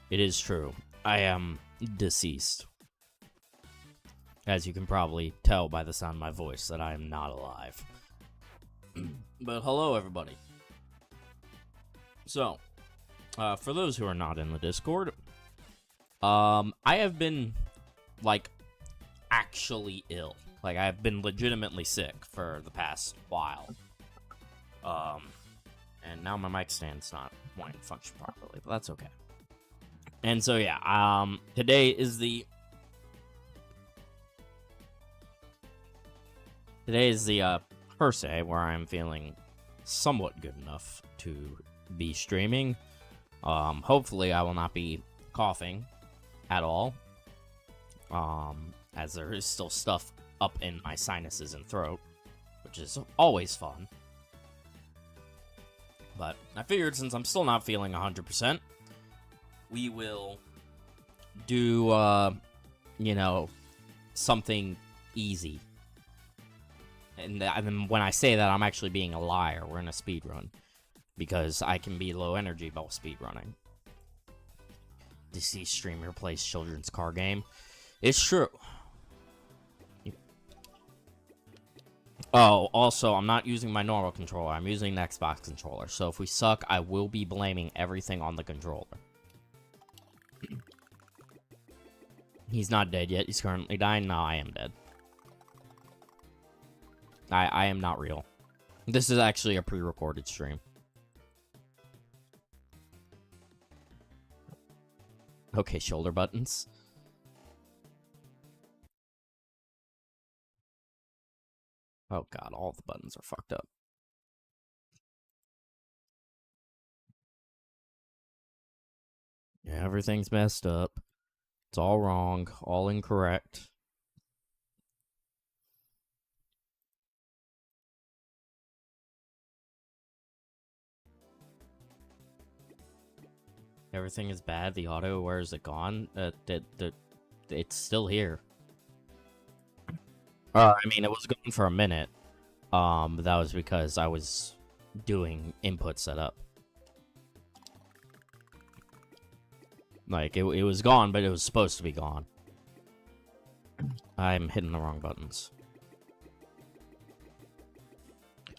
It is true. I am deceased. As you can probably tell by the sound of my voice that I am not alive. But hello, everybody. So, for those who are not in the Discord, I have been, like, actually ill. Like, I've been legitimately sick for the past while. And now my mic stand's not wanting to function properly, but that's okay. And so, yeah, today is the first day where I'm feeling somewhat good enough to be streaming. Hopefully I will not be coughing at all, as there is still stuff up in my sinuses and throat, which is always fun. But I figured since I'm still not feeling 100%, we will do, you know, something easy. And then when I say that, I'm actually being a liar. We're in a speedrun. Because I can be low energy while speedrunning. DC streamer plays children's car game. It's true. Oh, also, I'm not using my normal controller. I'm using the Xbox controller. So if we suck, I will be blaming everything on the controller. He's not dead yet. He's currently dying. No, I am dead. I am not real. This is actually a pre-recorded stream. Okay, shoulder buttons. Oh god, all the buttons are fucked up. Yeah, everything's messed up. It's all wrong, all incorrect. Everything is bad. The auto, where is it gone? It's still here. I mean, it was gone for a minute. But that was because I was doing input setup. Like, it was gone, but it was supposed to be gone. I'm hitting the wrong buttons.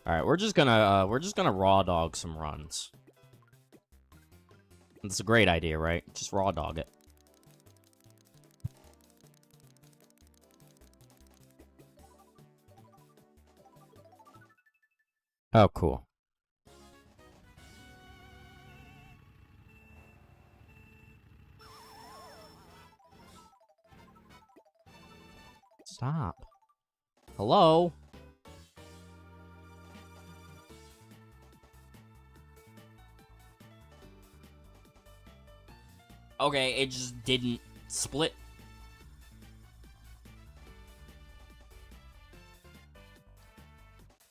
Alright, we're just gonna raw dog some runs. It's a great idea, right? Just raw dog it. Oh, cool. Stop. Hello? Okay, it just didn't split.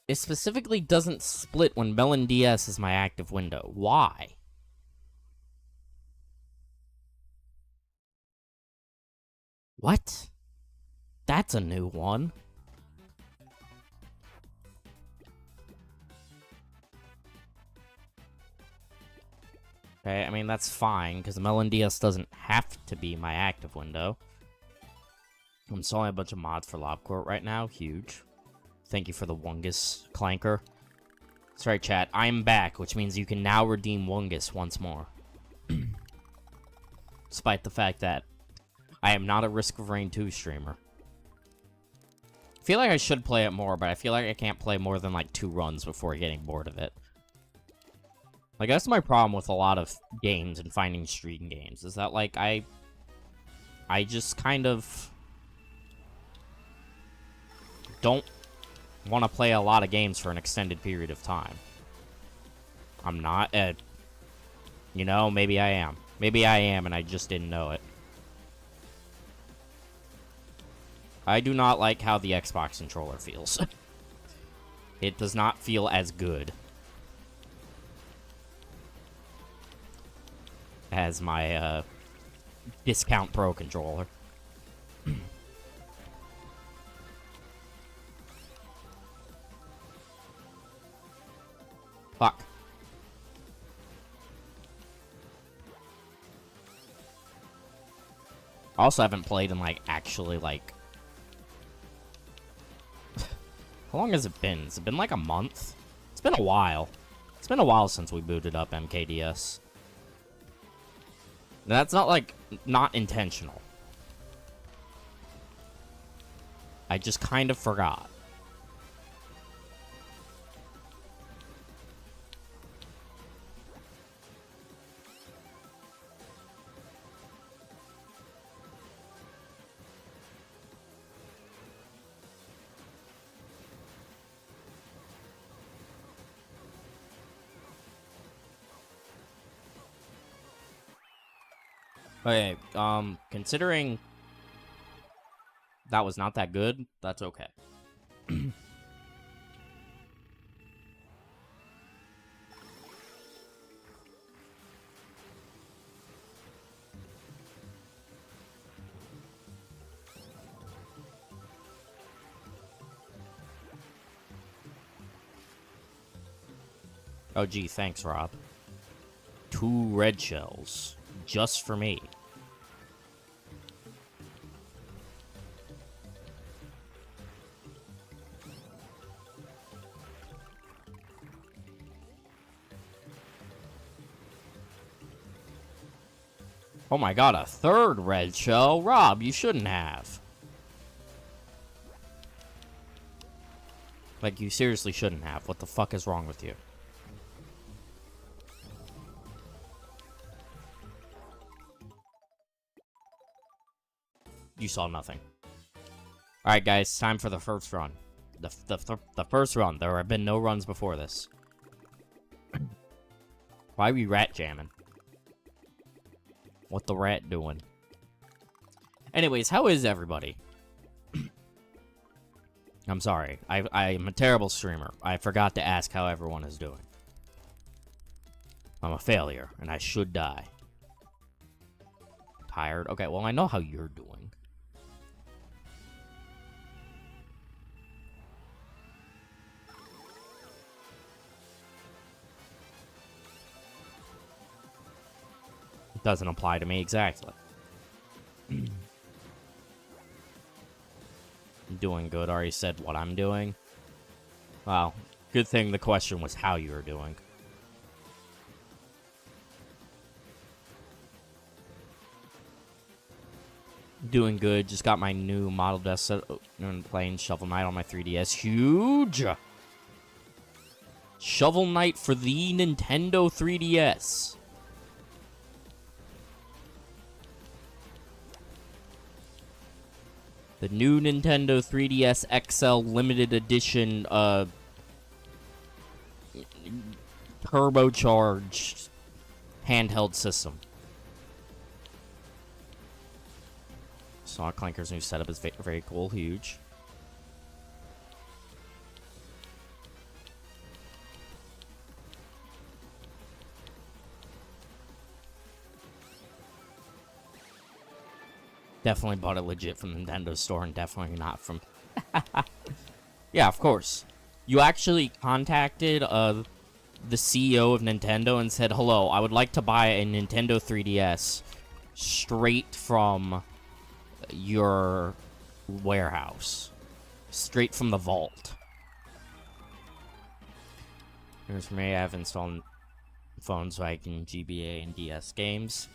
It specifically doesn't split when MKDS is my active window. Why? What? That's a new one. Okay, I mean, that's fine, because MKDS doesn't have to be my active window. I'm installing a bunch of mods for LobCourt right now. Huge. Thank you for the Wungus Clanker. That's right, chat. I'm back, which means you can now redeem Wungus once more. Despite the fact that I am not a Risk of Rain 2 streamer. I feel like I should play it more, but I feel like I can't play more than, like, 2 runs before getting bored of it. Like, that's my problem with a lot of games and finding stream games, is that, like, I just kind of don't want to play a lot of games for an extended period of time. I'm not, you know, maybe I am. Maybe I am, and I just didn't know it. I do not like how the Xbox controller feels. It does not feel as good as my, Discount Pro controller. Fuck. I also haven't played in, like, actually, like... How long has it been? Has it been, like, a month? It's been a while. It's been a while since we booted up MKDS. That's not, like, not intentional. I just kind of forgot. Okay, considering that was not that good, that's okay. Oh, gee, thanks, Rob. 2 red shells. Just for me. Oh my god, a 3rd red shell? Rob, you shouldn't have. Like, you seriously shouldn't have. What the fuck is wrong with you? You saw nothing. Alright, guys, time for the first run. The first run. There have been no runs before this. Why are we rat jamming? What the rat doing? Anyways, how is everybody? I'm sorry. I'm a terrible streamer. I forgot to ask how everyone is doing. I'm a failure, and I should die. Tired? Okay, well, I know how you're doing. It doesn't apply to me exactly. Doing good. Already said what I'm doing. Well, good thing the question was how you were doing. Doing good. Just got my new model desk set and playing Shovel Knight on my 3DS. Huge! Shovel Knight for the Nintendo 3DS. The new Nintendo 3DS XL Limited Edition, turbocharged handheld system. Saw Clanker's new setup is very cool, huge. Definitely bought it legit from the Nintendo store and definitely not from... Yeah, of course. You actually contacted the CEO of Nintendo and said, hello, I would like to buy a Nintendo 3DS straight from your warehouse. Straight from the vault. Here's for me, I have installed phones so I can GBA and DS games.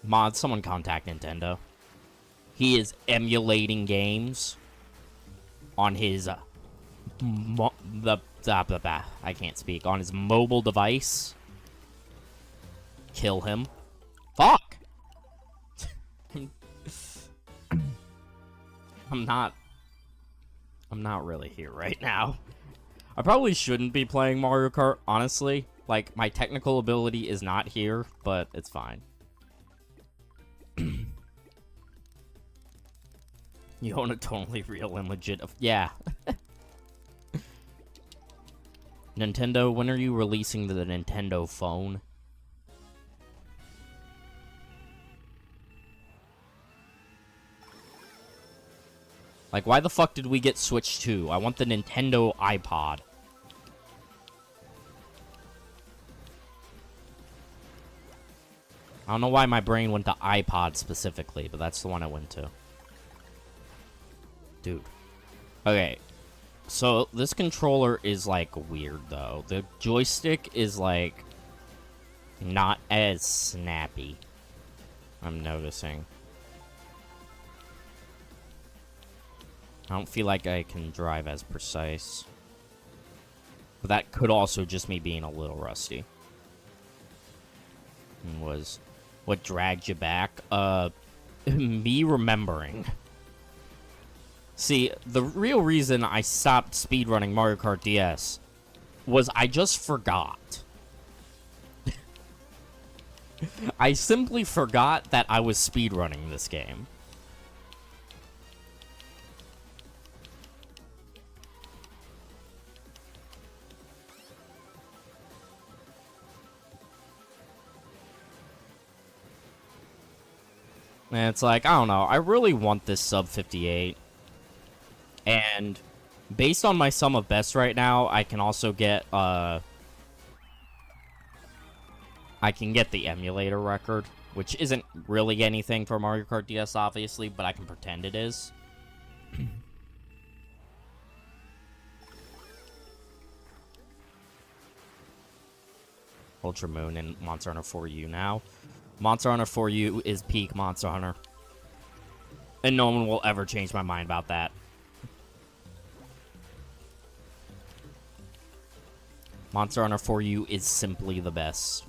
Mod, someone contact Nintendo. He is emulating games on his I can't speak, on his mobile device. Kill him. Fuck. I'm not really here right now. I probably shouldn't be playing Mario Kart, honestly. Like, my technical ability is not here, but it's fine. You own a totally real and legit... Yeah. Nintendo, when are you releasing the Nintendo phone? Like, why the fuck did we get Switch 2? I want the Nintendo iPod. I don't know why my brain went to iPod specifically, but that's the one I went to. Dude. Okay. So, this controller is, like, weird, though. The joystick is, like, not as snappy. I'm noticing. I don't feel like I can drive as precise. But that could also just me being a little rusty. And was what dragged you back? Me remembering. See, the real reason I stopped speedrunning Mario Kart DS was I just forgot. I simply forgot that I was speedrunning this game. And it's like, I don't know, I really want this sub 58. And based on my sum of best right now, I can also get, I can get the emulator record, which isn't really anything for Mario Kart DS, obviously, but I can pretend it is. Ultra Moon and Monster Hunter 4U now. Monster Hunter 4U is peak Monster Hunter. And no one will ever change my mind about that. Monster Hunter 4U is simply the best.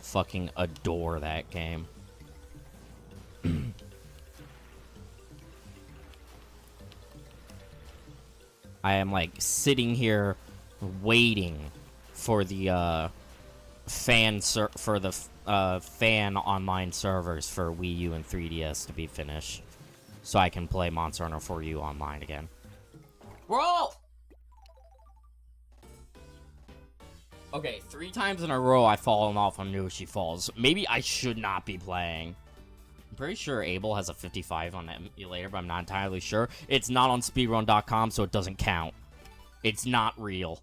Fucking adore that game. I am, like, sitting here waiting for the, fan online servers for Wii U and 3DS to be finished, so I can play Monster Hunter 4U online again. Bro! Okay, 3 times in a row I've fallen off on Yoshi Falls. Maybe I should not be playing. I'm pretty sure Abel has a 55 on the emulator, but I'm not entirely sure. It's not on speedrun.com, so it doesn't count. It's not real.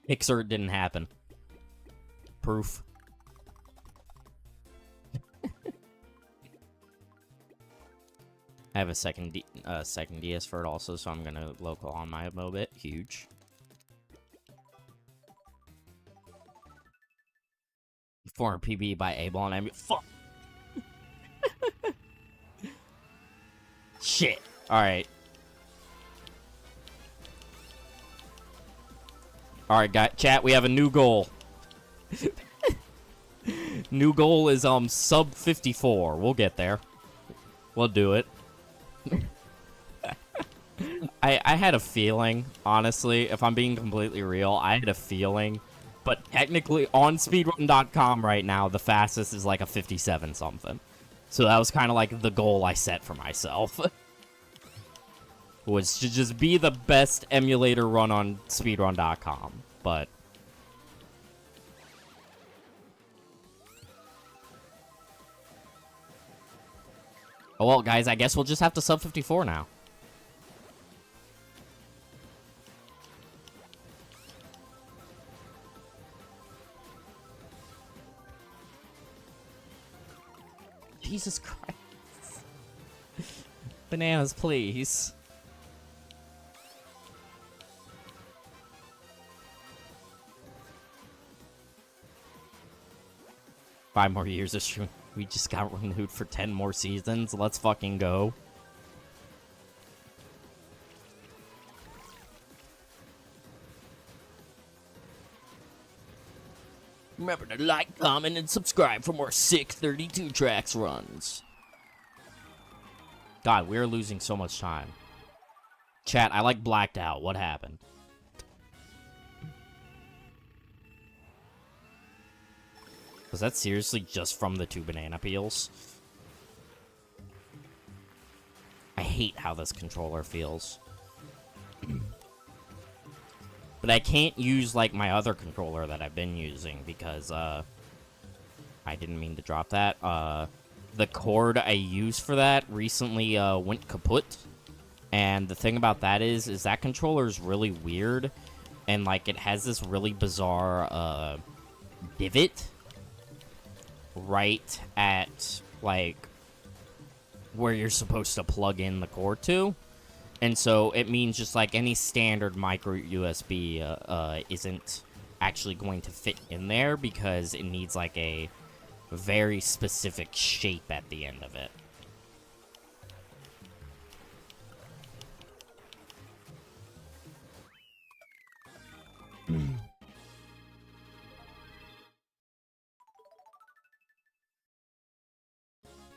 Pixar didn't happen. Proof. I have a second DS for it also, so I'm gonna local on my Mobit. Huge. Former PB by Abel and I. Fuck. Shit. All right. All right, chat. We have a new goal. New goal is sub 54. We'll get there. We'll do it. I had a feeling, honestly, if I'm being completely real, I had a feeling, but technically on speedrun.com right now, the fastest is like a 57 something. So that was kind of like the goal I set for myself. Was to just be the best emulator run on speedrun.com, but oh well, guys, I guess we'll just have to sub 54 now. Jesus Christ. Bananas, please. Five more years of stream. We just got renewed for 10 more seasons. Let's fucking go. Remember to like, comment, and subscribe for more sick 32 tracks runs. God, we're losing so much time. Chat, I like blacked out. What happened? Was that seriously just from the 2 banana peels? I hate how this controller feels. But I can't use, like, my other controller that I've been using because, I didn't mean to drop that. The cord I use for that recently, went kaput. And the thing about that is that controller is really weird, and like it has this really bizarre divot right at like where you're supposed to plug in the cord to. And so it means just like any standard micro USB isn't actually going to fit in there because it needs like a very specific shape at the end of it.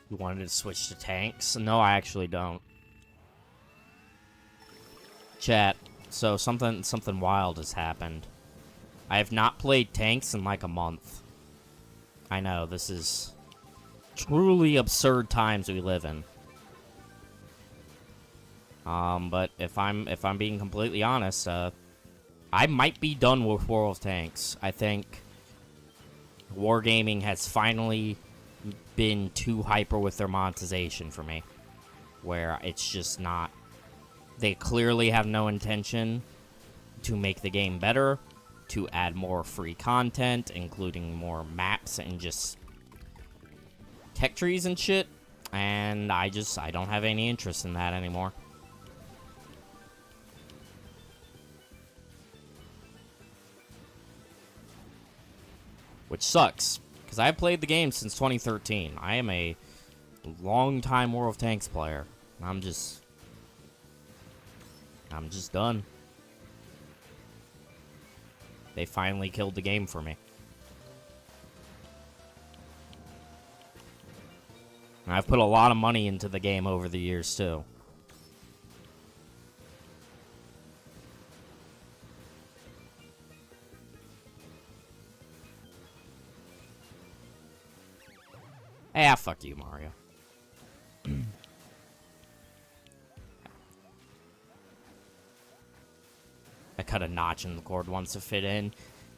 You wanted to switch to tanks? No, I actually don't. Chat, so something wild has happened. I have not played tanks in like a month. I know, this is truly absurd times we live in. But if I'm being completely honest, I might be done with World of Tanks. I think Wargaming has finally been too hyper with their monetization for me, where it's just not. They clearly have no intention to make the game better, to add more free content, including more maps and just tech trees and shit, and I don't have any interest in that anymore. Which sucks, because I've played the game since 2013. I am a long-time World of Tanks player. I'm just done. They finally killed the game for me. And I've put a lot of money into the game over the years, too. Ah, fuck you, Mario. I cut a notch in the cord once to fit in.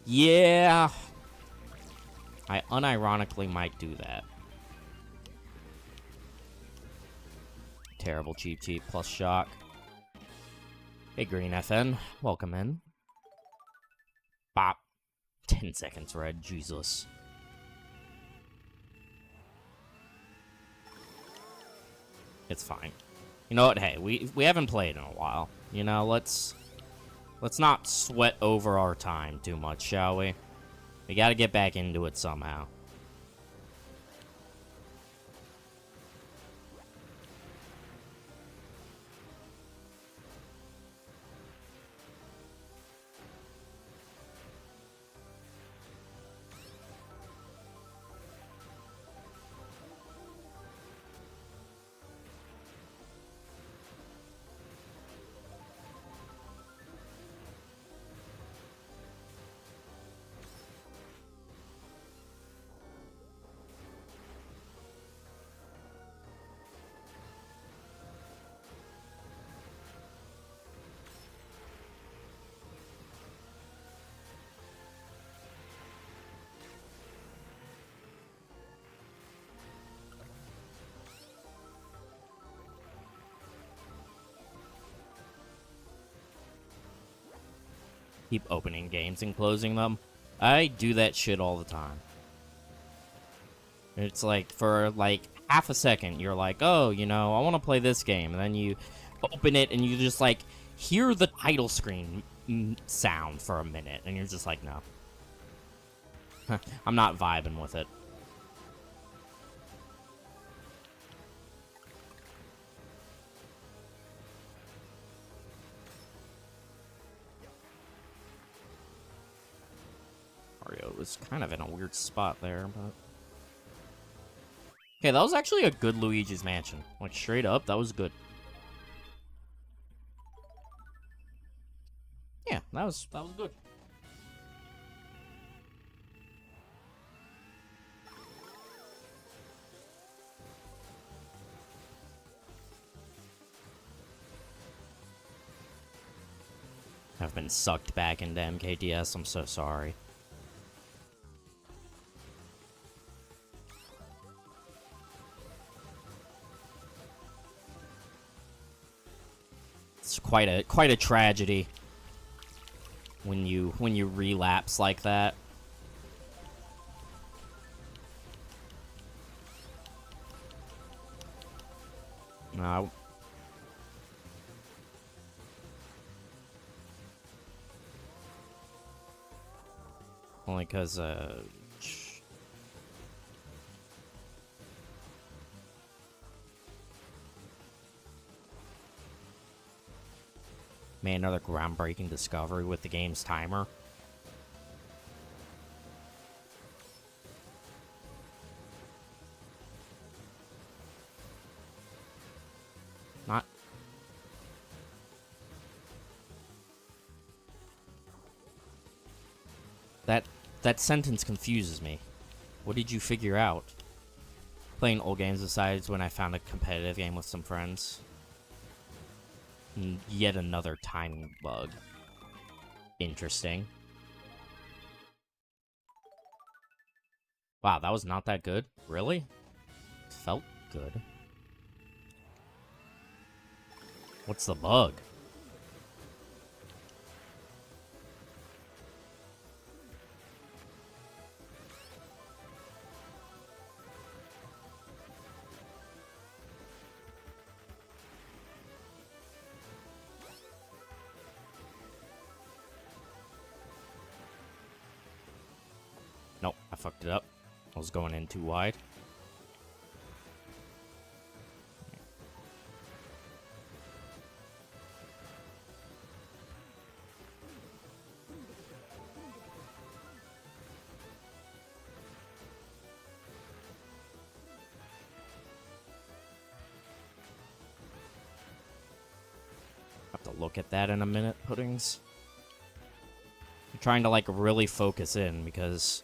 Yeah. I unironically might do that. Terrible cheap plus shock. Hey, Green FN. Welcome in. Bop. 10 seconds red. Jesus. It's fine. You know what? Hey, we haven't played in a while. You know, let's not sweat over our time too much, shall we? We gotta get back into it somehow. Keep opening games and closing them. I do that shit all the time. It's like, for like half a second, you're like, oh, you know, I want to play this game. And then you open it and you just like hear the title screen sound for a minute. And you're just like, no. I'm not vibing with it. Mario was kind of in a weird spot there, but... Okay, that was actually a good Luigi's Mansion. Like, straight up, that was good. Yeah, that was good. I've been sucked back into MKDS, I'm so sorry. It's quite a tragedy when you relapse like that. No. Only because, made another groundbreaking discovery with the game's timer. Not... That sentence confuses me. What did you figure out? Playing old games aside is when I found a competitive game with some friends. And yet another timing bug. Interesting. Wow, that was not that good? Really? It felt good. What's the bug? Nope, I fucked it up. I was going in too wide. Have to look at that in a minute, Puddings. I'm trying to, like, really focus in because...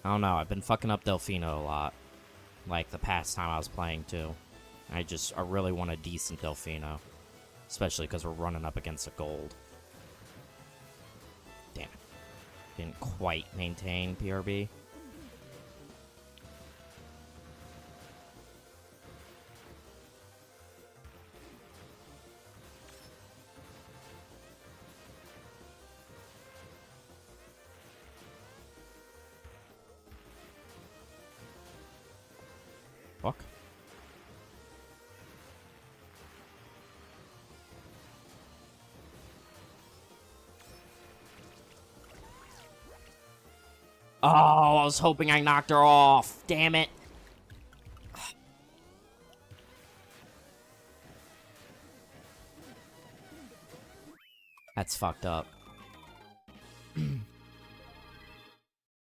I don't know, I've been fucking up Delfino a lot. Like, the past time I was playing, too. I really want a decent Delfino. Especially because we're running up against a gold. Damn it. Didn't quite maintain PRB. Fuck. Oh, I was hoping I knocked her off. Damn it. That's fucked up.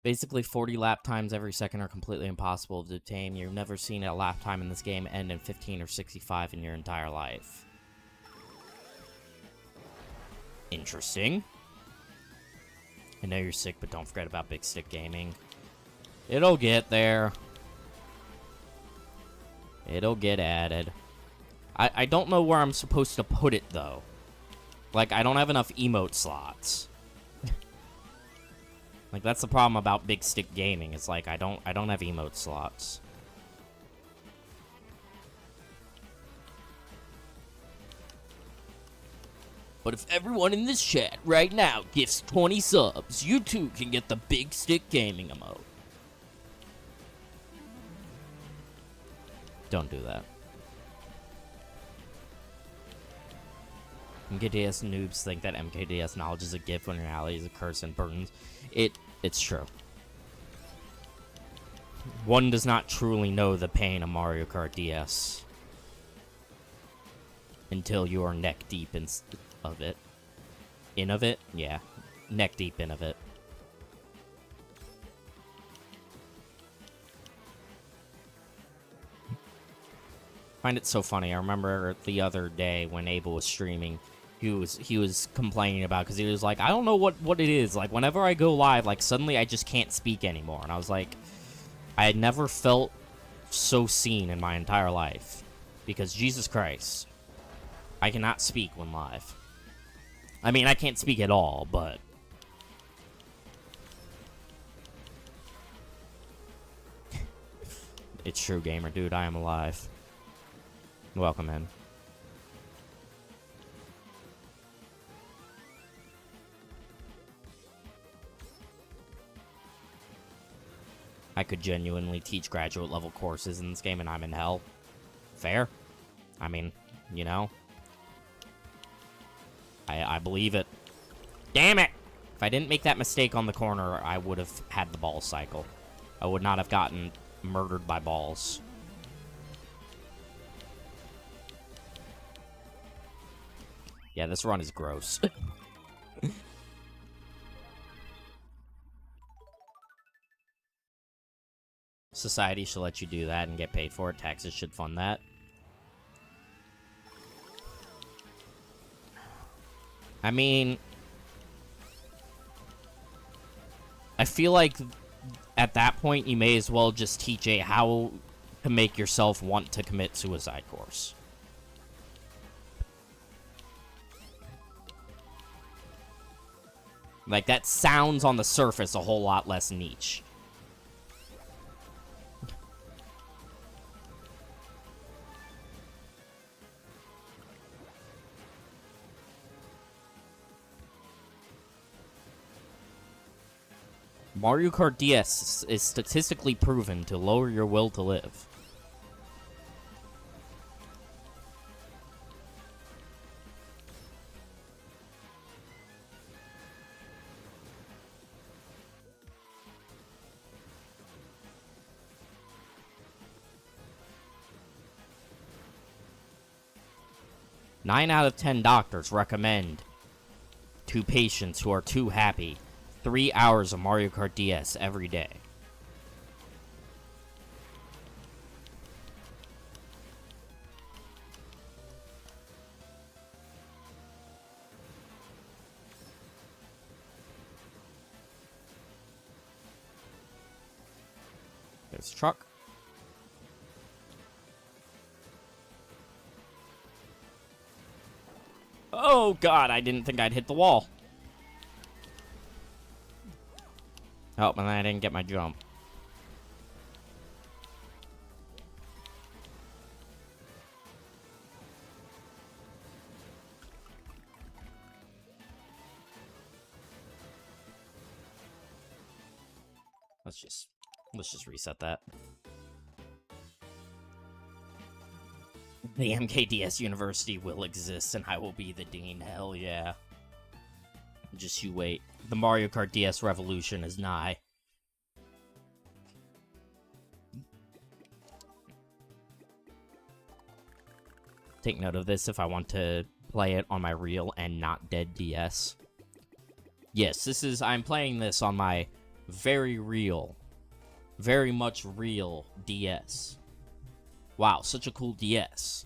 Basically, 40 lap times every second are completely impossible to obtain. You've never seen a lap time in this game end in 15 or 65 in your entire life. Interesting. I know you're sick, but don't forget about Big Stick Gaming. It'll get there. It'll get added. I don't know where I'm supposed to put it, though. Like, I don't have enough emote slots. Like, that's the problem about Big Stick Gaming. It's like, I don't have emote slots. But if everyone in this chat right now gifts 20 subs, you too can get the Big Stick Gaming emote. Don't do that. MKDS noobs think that MKDS knowledge is a gift when in reality is a curse and burdens. It's true. One does not truly know the pain of Mario Kart DS until you are neck deep in of it. In of it? Yeah. Neck deep in of it. I find it so funny. I remember the other day when Abel was streaming, he was complaining about, because he was like, I don't know what it is. Like, whenever I go live, like, suddenly I just can't speak anymore. And I was like, I had never felt so seen in my entire life. Because, Jesus Christ, I cannot speak when live. I mean, I can't speak at all, but... It's true, gamer dude. I am alive. Welcome in. I could genuinely teach graduate level courses in this game and I'm in hell. Fair. I mean, you know. I believe it. Damn it! If I didn't make that mistake on the corner, I would have had the ball cycle. I would not have gotten murdered by balls. Yeah, this run is gross. Society should let you do that and get paid for it. Taxes should fund that. I mean, I feel like at that point you may as well just teach a how to make yourself want to commit suicide course. Like, that sounds on the surface a whole lot less niche. Mario Kart DS is statistically proven to lower your will to live. Nine out of 10 doctors recommend to patients who are too happy 3 hours of Mario Kart DS every day. There's a truck. Oh god, I didn't think I'd hit the wall. Oh, and I didn't get my jump. Let's just reset that. The MKDS University will exist, and I will be the dean. Hell yeah. Just you wait. The Mario Kart DS revolution is nigh. Take note of this if I want to play it on my real and not dead DS. Yes, I'm playing this on my very real, very much real DS. Wow, such a cool DS.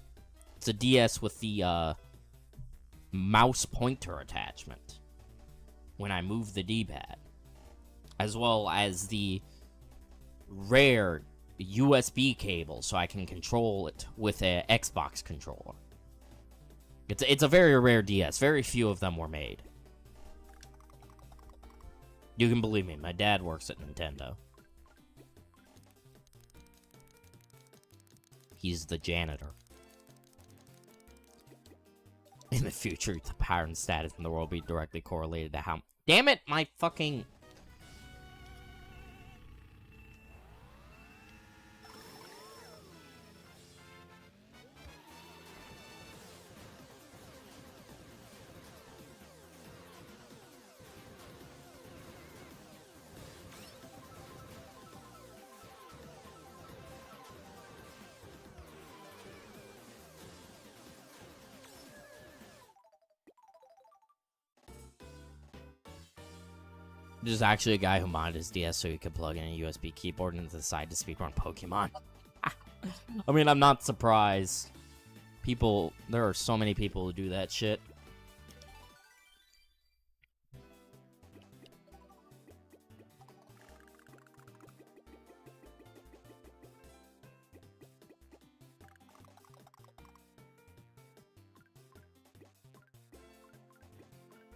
It's a DS with the, mouse pointer attachment when I move the D-pad, as well as the rare USB cable so I can control it with an Xbox controller. It's a very rare DS. Very few of them were made. You can believe me, my dad works at Nintendo. He's the janitor. In the future, the power and status in the world will be directly correlated to how... Damn it, my fucking... There's actually a guy who modded his DS so he could plug in a USB keyboard and decide to speedrun Pokemon. I mean, I'm not surprised. There are so many people who do that shit.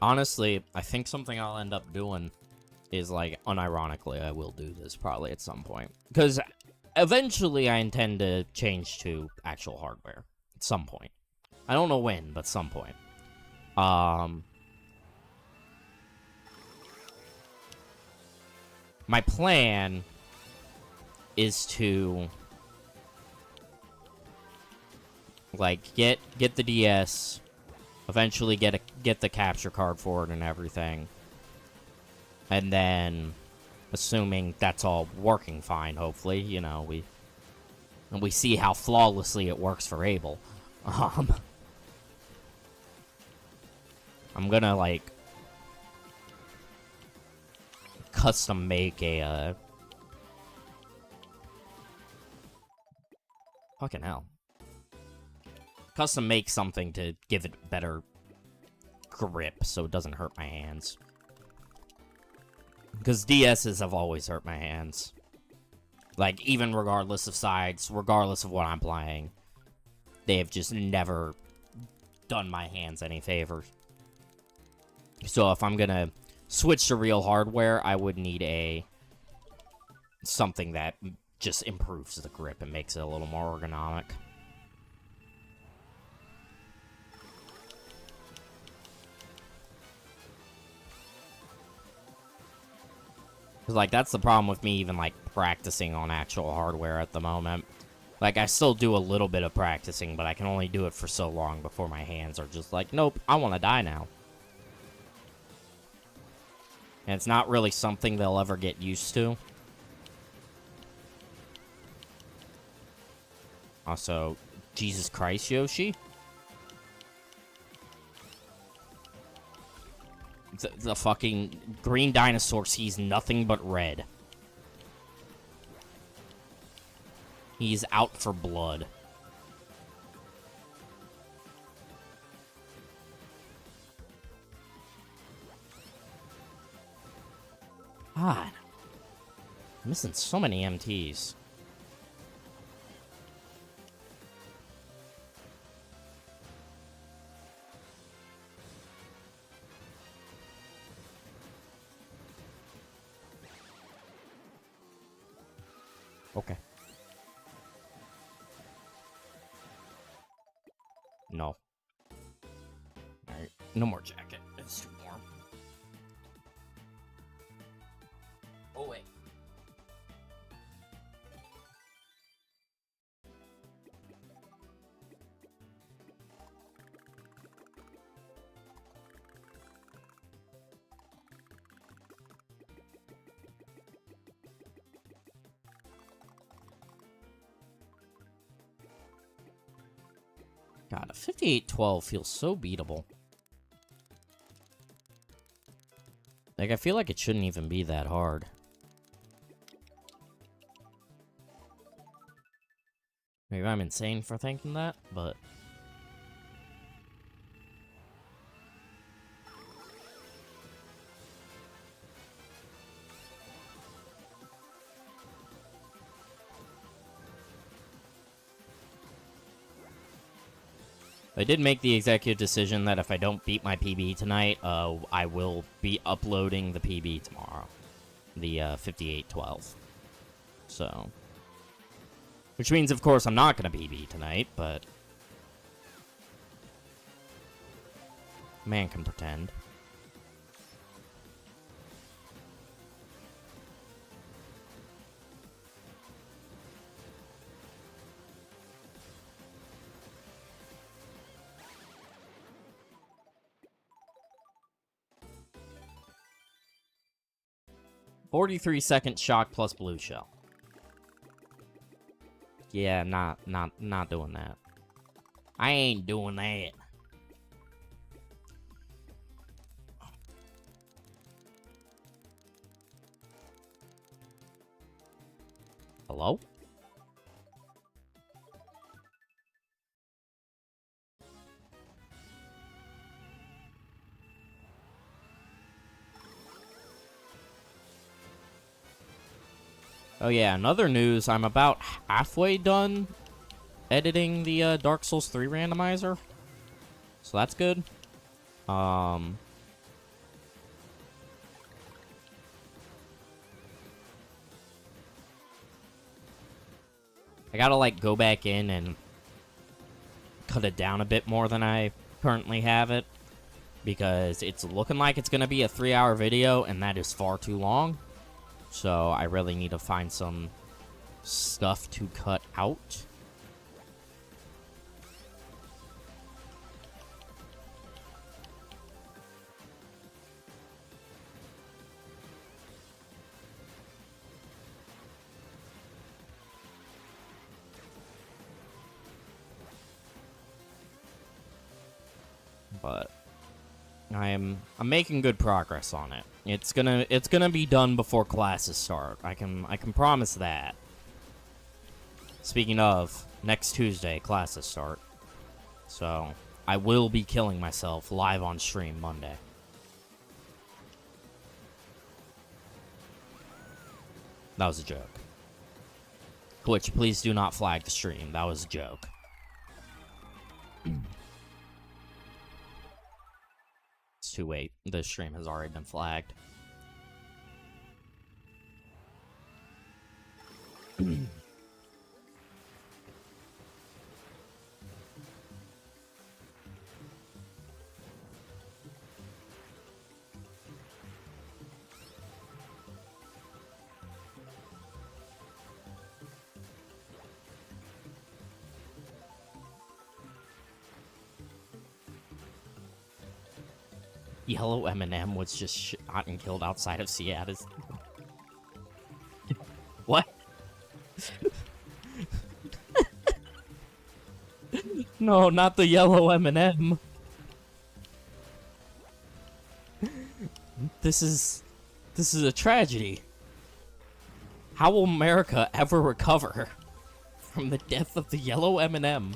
Honestly, I think something I'll end up doing is, like, unironically, I will do this probably at some point. Because eventually I intend to change to actual hardware. At some point. I don't know when, but some point. My plan is to like get the DS, eventually get the capture card for it and everything, and then, assuming that's all working fine, hopefully, you know, we see how flawlessly it works for Abel. I'm gonna like custom make a fucking hell. Custom make something to give it better grip so it doesn't hurt my hands. Because DSs have always hurt my hands. Like, even regardless of sides, regardless of what I'm playing, they have just never done my hands any favors. So if I'm gonna switch to real hardware, I would need something that just improves the grip and makes it a little more ergonomic. Cause, like, that's the problem with me even, like, practicing on actual hardware at the moment. Like, I still do a little bit of practicing, but I can only do it for so long before my hands are just like, nope, I want to die now. And it's not really something they'll ever get used to. Also, Jesus Christ, Yoshi. The fucking green dinosaur sees nothing but red. He's out for blood. God. I'm missing so many MTs. Okay. No. Alright, no more jacket. It's too warm. Oh, wait. God, a 5812 feels so beatable. Like, I feel like it shouldn't even be that hard. Maybe I'm insane for thinking that, but... I did make the executive decision that if I don't beat my PB tonight, I will be uploading the PB tomorrow. The 5812. So... Which means, of course, I'm not going to PB tonight, but... Man can pretend. $43-second shock plus blue shell. Yeah, not doing that. I ain't doing that. Hello? Oh yeah, another news, I'm about halfway done editing the Dark Souls 3 randomizer. So that's good. I gotta, like, go back in and cut it down a bit more than I currently have it. Because it's looking like it's gonna be a 3-hour video, and that is far too long. So I really need to find some stuff to cut out. But I'm making good progress on it. It's gonna be done before classes start. I can promise that. Speaking of, next Tuesday classes start. So, I will be killing myself live on stream Monday. That was a joke. Twitch, please do not flag the stream. That was a joke. It's too late. The stream has already been flagged. Yellow M&M was just shot and killed outside of Seattle. What? No, not the yellow M&M. This is a tragedy. How will America ever recover from the death of the yellow M&M?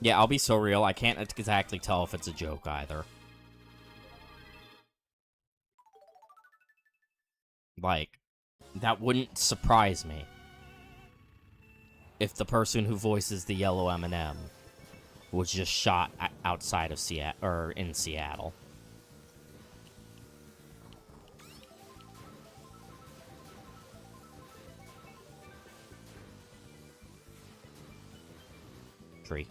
Yeah, I'll be so real, I can't exactly tell if it's a joke either. Like, that wouldn't surprise me if the person who voices the yellow M&M was just shot outside of Seattle, or in Seattle. Tree.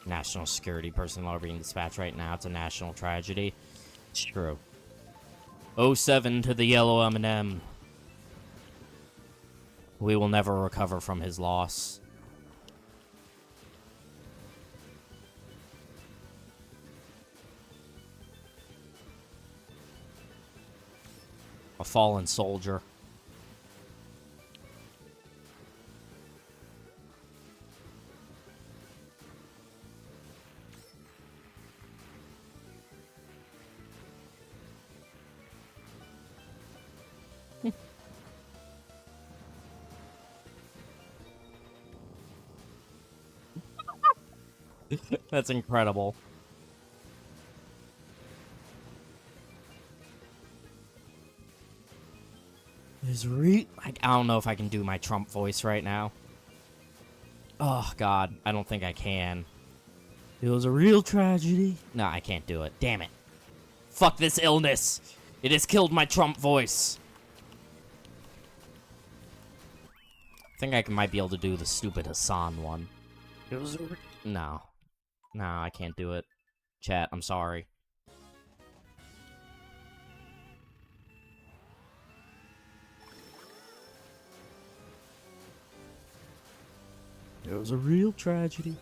National security personnel are being dispatched right now. It's a national tragedy. It's true. 07 to the yellow M&M. We will never recover from his loss. A fallen soldier. That's incredible. I don't know if I can do my Trump voice right now. Oh, God. I don't think I can. It was a real tragedy. No, I can't do it. Damn it. Fuck this illness. It has killed my Trump voice. I think I might be able to do the stupid Hassan one. It was a... No. No, I can't do it. Chat, I'm sorry. It was a real tragedy.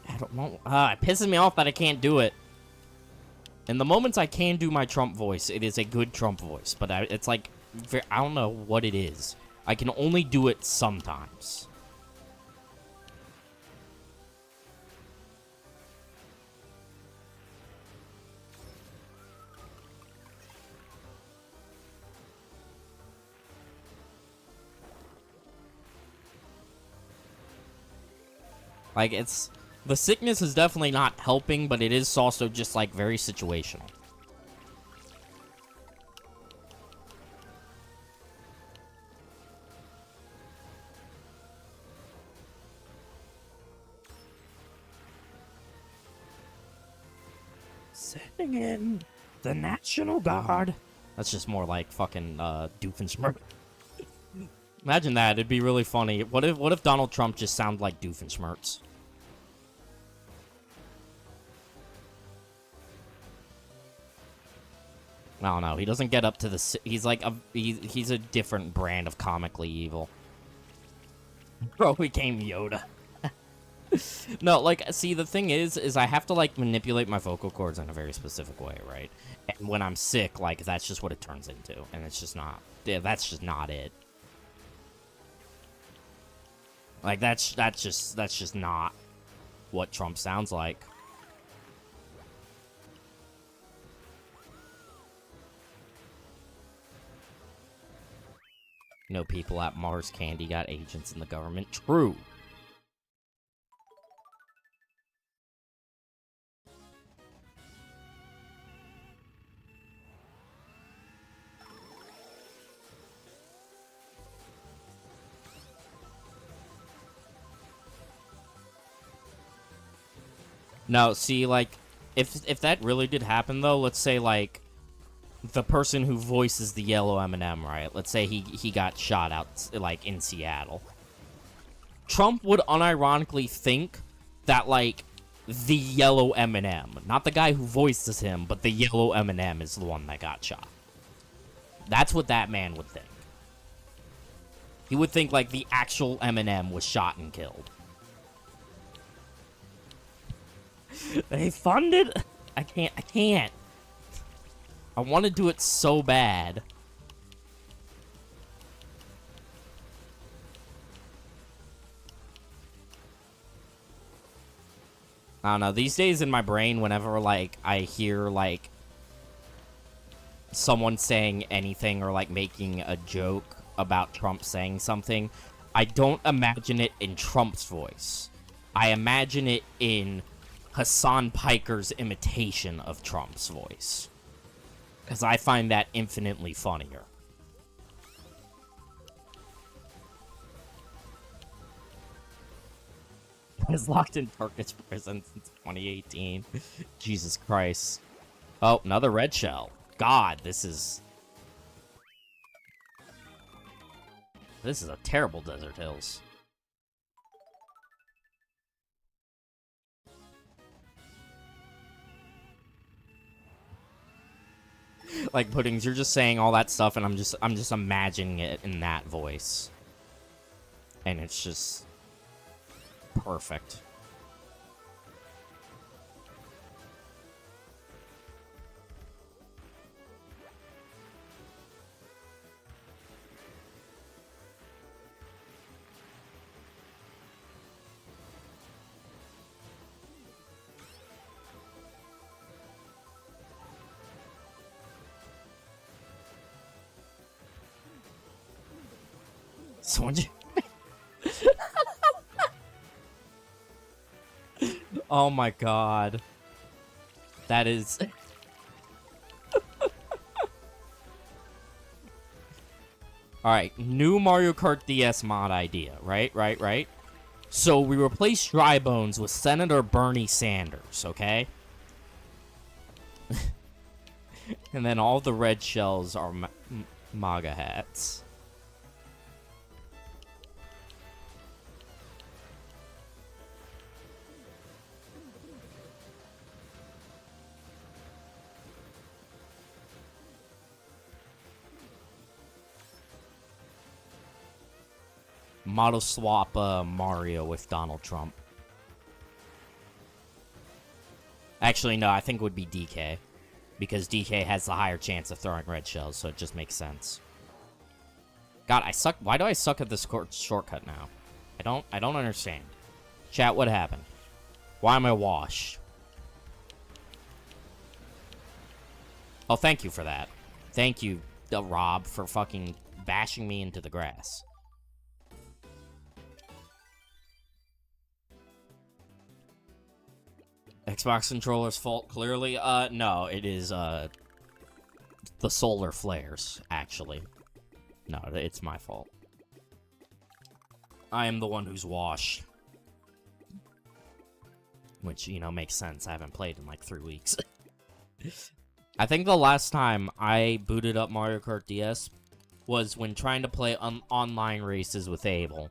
I don't know. It pisses me off that I can't do it. In the moments I can do my Trump voice, it is a good Trump voice. But it's like, I don't know what it is. I can only do it sometimes. Like, the sickness is definitely not helping, but it is also just, like, very situational. Sending in the National Guard. That's just more like fucking Doofenshmirtz. Imagine that. It'd be really funny. What if Donald Trump just sounded like Doofenshmirtz? I don't know. He doesn't get up to the... He's like he's a different brand of comically evil. Bro became Yoda. No, like, see, the thing is I have to, like, manipulate my vocal cords in a very specific way, right? And when I'm sick, like, that's just what it turns into. And it's just not... Yeah, that's just not it. Like, that's just not what Trump sounds like. No people at Mars Candy got agents in the government. True. No, see, like, if that really did happen, though, let's say, like, the person who voices the yellow M&M, right? Let's say he got shot out, like, in Seattle. Trump would unironically think that, like, the yellow M&M, not the guy who voices him, but the yellow M&M is the one that got shot. That's what that man would think. He would think, like, the actual M&M was shot and killed. They funded? I can't. I want to do it so bad. I don't know. These days in my brain, whenever, like, I hear, like, someone saying anything or, like, making a joke about Trump saying something, I don't imagine it in Trump's voice. I imagine it in Hassan Piker's imitation of Trump's voice. Because I find that infinitely funnier. He was locked in Turkish prison since 2018. Jesus Christ. Oh, another red shell. God, this is a terrible Desert Hills. Like, Puddings, you're just saying all that stuff, and I'm just imagining it in that voice. And it's just perfect. Someone Oh my god. That is... Alright, new Mario Kart DS mod idea. Right? So we replace Dry Bones with Senator Bernie Sanders, okay? And then all the red shells are MAGA hats. Model swap Mario with Donald Trump. Actually, no, I think it would be DK. Because DK has the higher chance of throwing red shells, so it just makes sense. God, I suck. Why do I suck at this shortcut now? I don't understand. Chat, what happened? Why am I washed? Oh, thank you for that. Thank you, Rob, for fucking bashing me into the grass. Xbox controller's fault, clearly. No, it is, the solar flares, actually. No, it's my fault. I am the one who's washed. Which, you know, makes sense. I haven't played in, like, 3 weeks. I think the last time I booted up Mario Kart DS was when trying to play online races with Abel.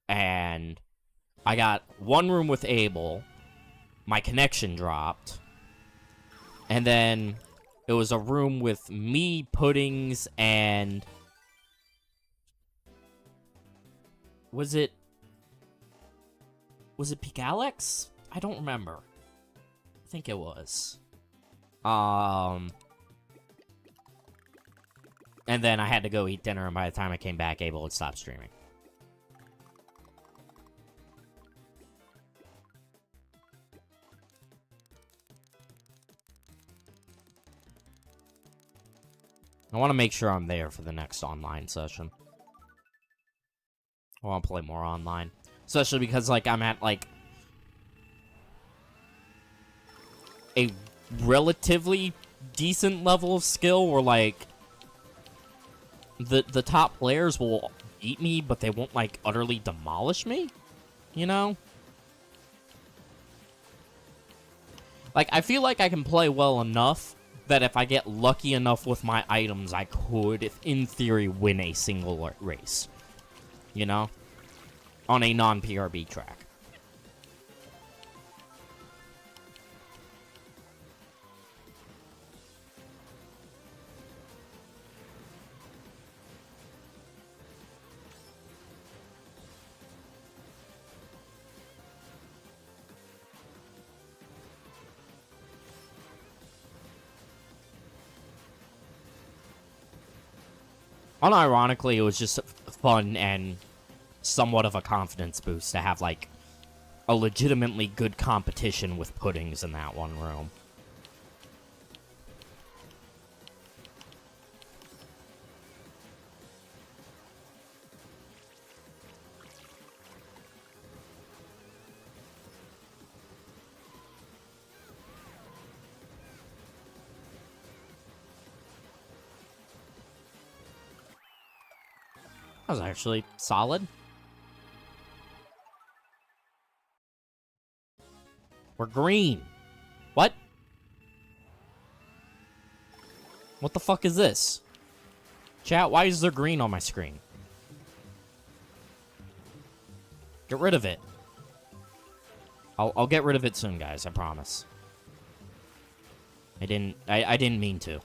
And I got one room with Abel, my connection dropped, and then it was a room with me, Puddings, and... Was it Peak Alex? I don't remember. I think it was. And then I had to go eat dinner, and by the time I came back, Abel had stopped streaming. I want to make sure I'm there for the next online session. I want to play more online. Especially because, like, I'm at, like, a relatively decent level of skill where, like, the top players will beat me, but they won't, like, utterly demolish me, you know? Like, I feel like I can play well enough that if I get lucky enough with my items, I could, if in theory, win a single race. You know? On a non-PRB track. Unironically, it was just fun and somewhat of a confidence boost to have, like, a legitimately good competition with Puddings in that one room. That was actually solid. We're green. What? What the fuck is this? Chat, why is there green on my screen? Get rid of it. I'll get rid of it soon, guys, I promise. I didn't mean to.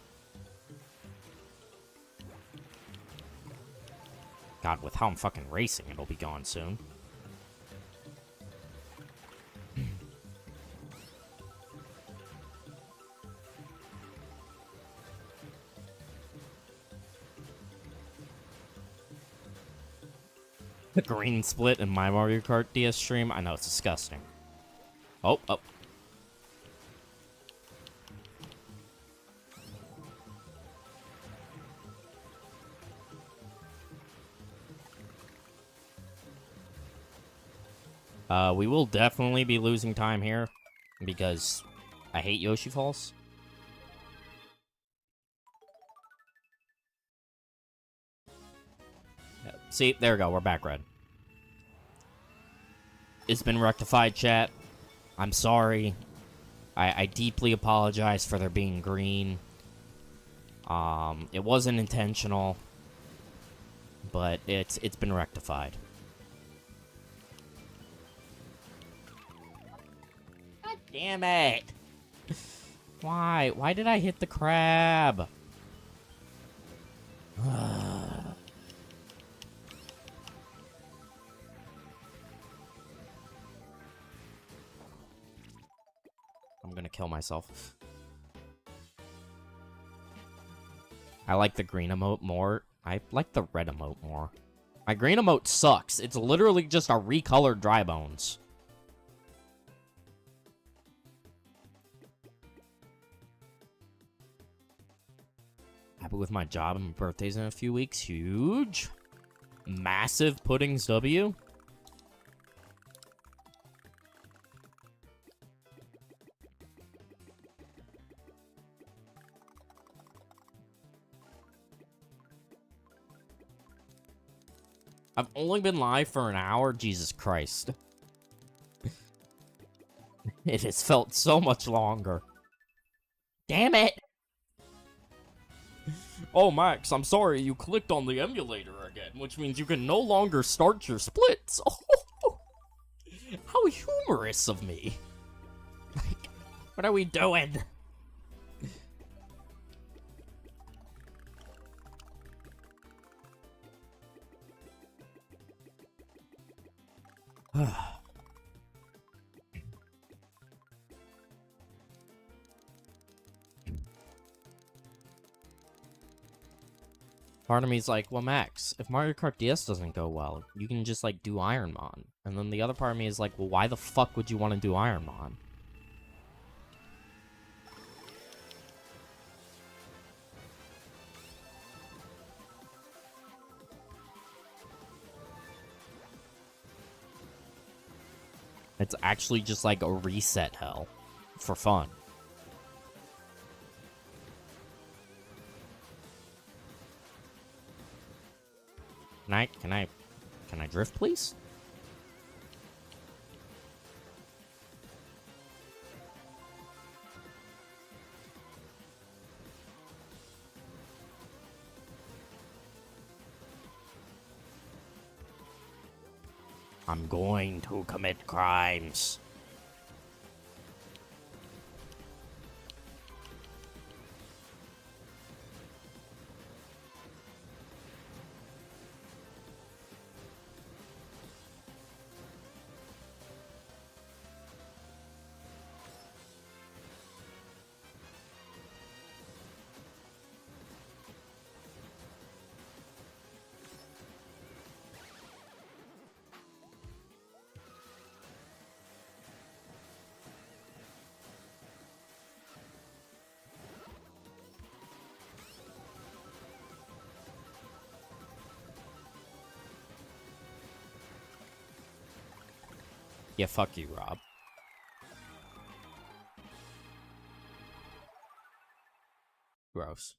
God, with how I'm fucking racing, it'll be gone soon. The green split in my Mario Kart DS stream? I know, it's disgusting. Oh. We will definitely be losing time here, because I hate Yoshi Falls. See, there we go, we're back red. It's been rectified, chat. I'm sorry. I deeply apologize for there being green. It wasn't intentional, but it's been rectified. God damn it! Why? Why did I hit the crab? I'm gonna kill myself. I like the green emote more. I like the red emote more. My green emote sucks. It's literally just a recolored dry bones. Happy with my job and my birthday's in a few weeks. Huge. Massive Puddings W. I've only been live for an hour? Jesus Christ. It has felt so much longer. Damn it! Oh, Max, I'm sorry, you clicked on the emulator again, which means you can no longer start your splits. Oh, how humorous of me. Like, what are we doing? Part of me's like, well, Max, if Mario Kart DS doesn't go well, you can just, like, do Ironmon. And then the other part of me is like, well, why the fuck would you want to do Ironmon? It's actually just like a reset hell for fun. Can I drift, please? I'm going to commit crimes. Yeah, fuck you, Rob. Gross.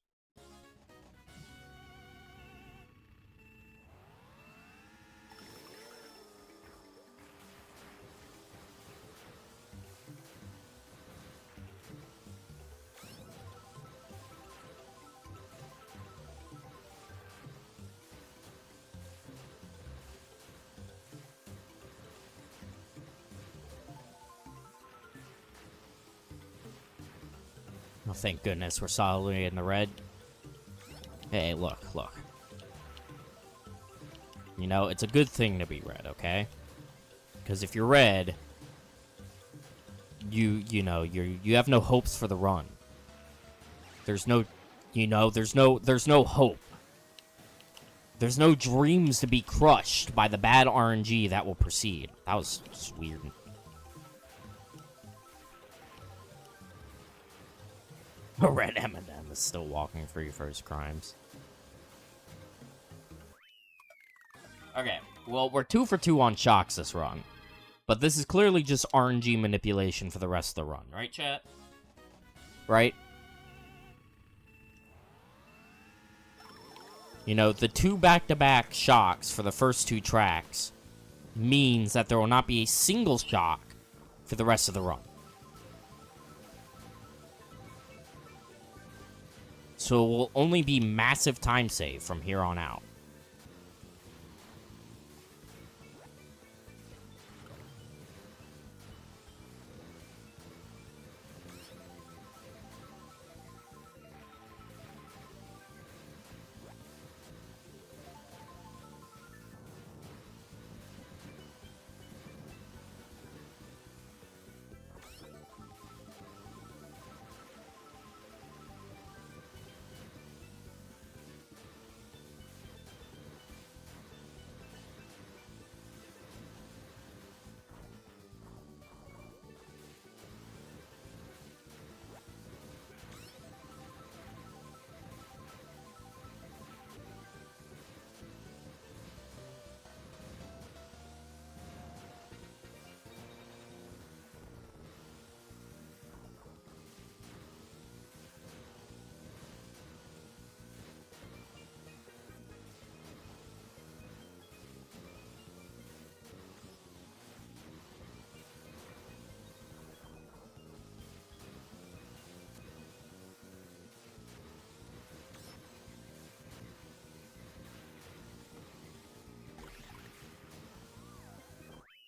Oh, thank goodness we're solidly in the red. Hey, look. You know, it's a good thing to be red, okay? Because if you're red, you have no hopes for the run. There's no, there's no hope. There's no dreams to be crushed by the bad RNG that will proceed. That was just weird. Red M&M is still walking free for his crimes. Okay, well, we're 2 for 2 on shocks this run. But this is clearly just RNG manipulation for the rest of the run, right, chat? Right? You know, the 2 back-to-back shocks for the first 2 tracks means that there will not be a single shock for the rest of the run. So it will only be massive time save from here on out.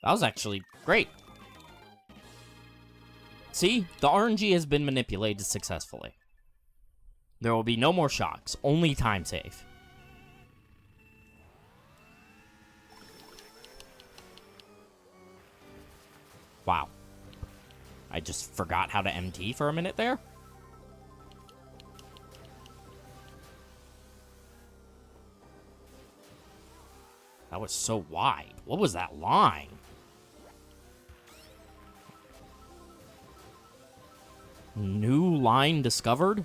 That was actually great. See, the RNG has been manipulated successfully. There will be no more shocks, only time save. Wow. I just forgot how to MT for a minute there. That was so wide. What was that line? New line discovered?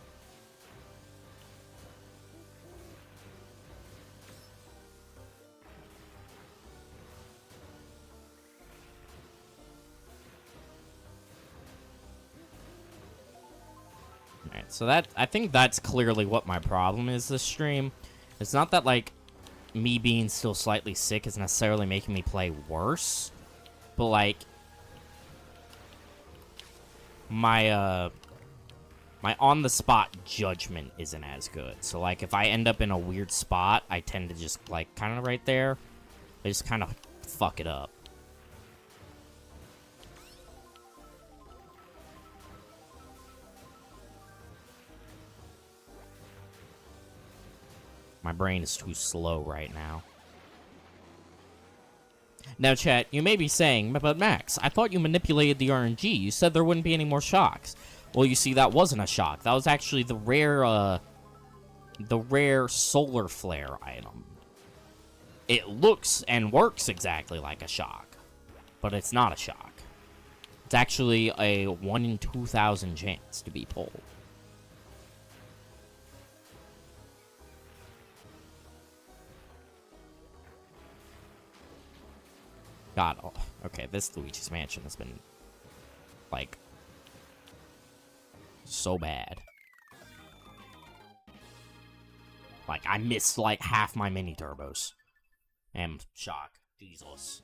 Alright, so that, I think that's clearly what my problem is this stream. It's not that, like, me being still slightly sick is necessarily making me play worse, but, like, my on-the-spot judgment isn't as good. So, like, if I end up in a weird spot, I tend to just, like, kind of right there, I just kind of fuck it up. My brain is too slow right now. Now, chat, you may be saying, but Max, I thought you manipulated the RNG. You said there wouldn't be any more shocks. Well, you see, that wasn't a shock. That was actually the rare solar flare item. It looks and works exactly like a shock, but it's not a shock. It's actually a 1 in 2,000 chance to be pulled. God, oh, okay, this Luigi's Mansion has been, like, so bad. Like, I missed, like, half my mini-turbos. And shock. Jesus.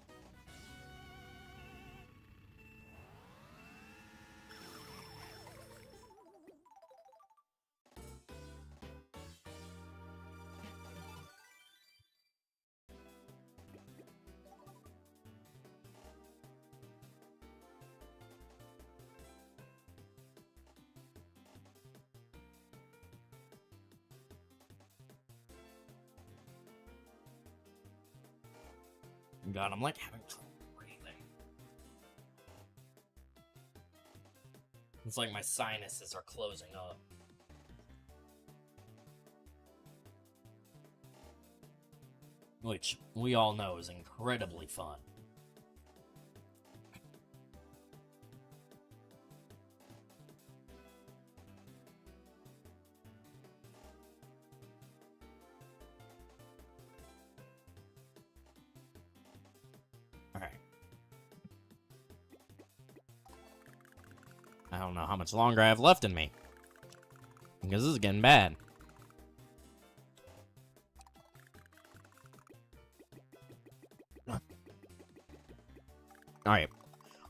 God, I'm like having trouble breathing. It's like my sinuses are closing up. Which we all know is incredibly fun. I don't know how much longer I have left in me. Because this is getting bad. Alright.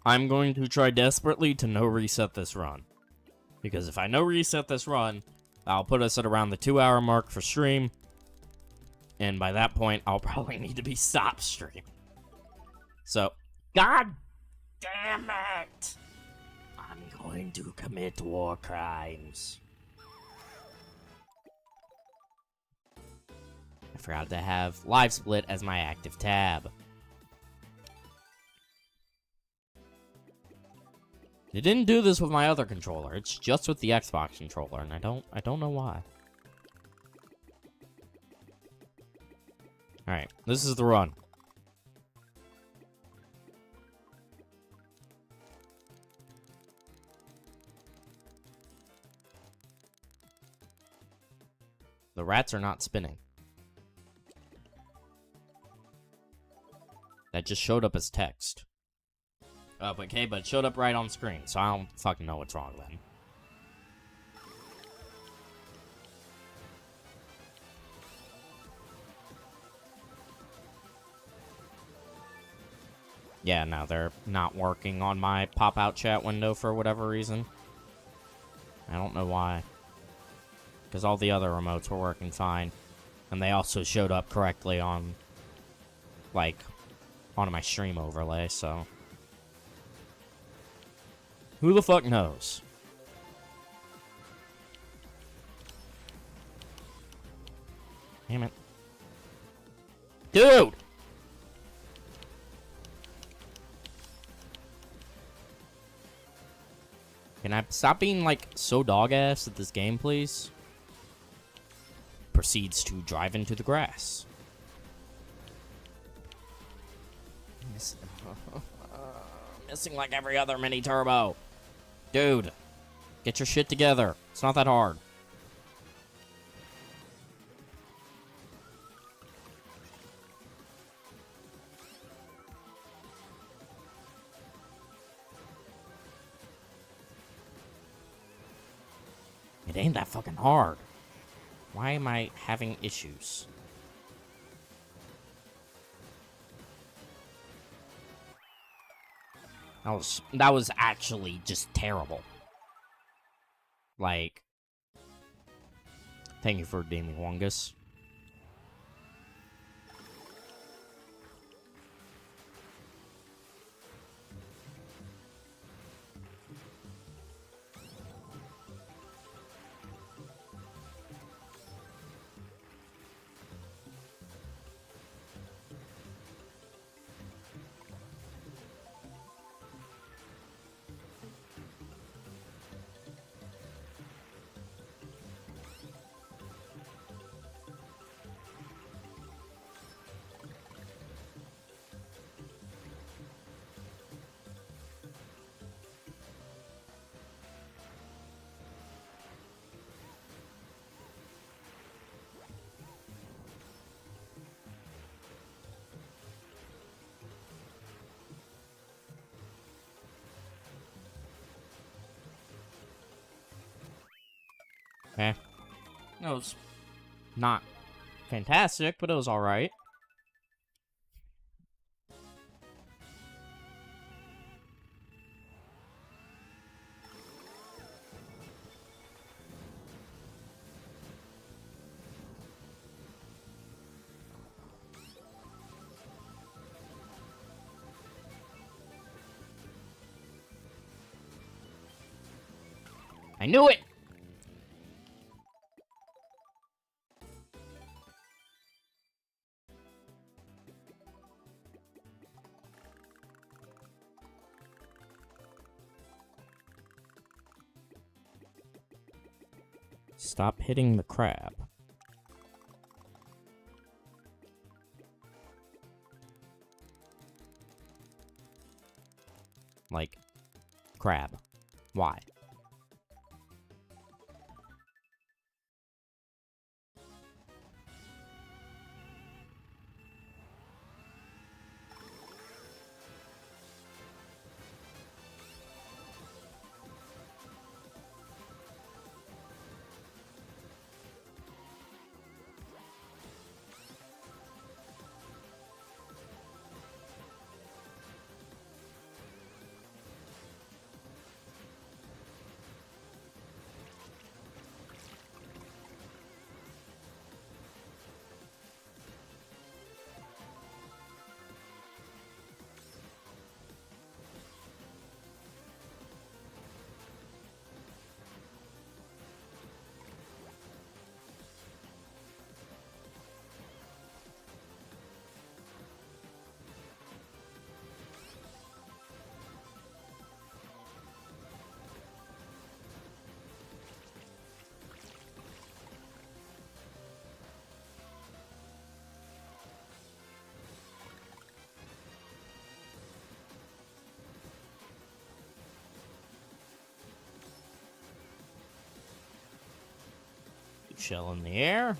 I'm going to try desperately to no reset this run. Because if I no reset this run, I'll put us at around the 2-hour mark for stream. And by that point, I'll probably need to be stop streaming. So, God damn it! I'm going to commit war crimes. I forgot to have Live Split as my active tab. It didn't do this with my other controller. It's just with the Xbox controller, and I don't know why. Alright, this is the run. The rats are not spinning. That just showed up as text. Okay, but it showed up right on screen, so I don't fucking know what's wrong then. Yeah, no, they're not working on my pop-out chat window for whatever reason. I don't know why. Because all the other remotes were working fine. And they also showed up correctly on, like, onto my stream overlay, so... Who the fuck knows? Damn it. Dude! Can I stop being, like, so dog-ass at this game, please? Proceeds to drive into the grass. Missing like every other mini turbo. Dude, get your shit together. It's not that hard. It ain't that fucking hard. Why am I having issues? That was actually just terrible. Like, thank you for redeeming Wongus. Okay. It was not fantastic, but it was alright. I knew it! Stop hitting the crab. Like, crab. Why? Shell in the air.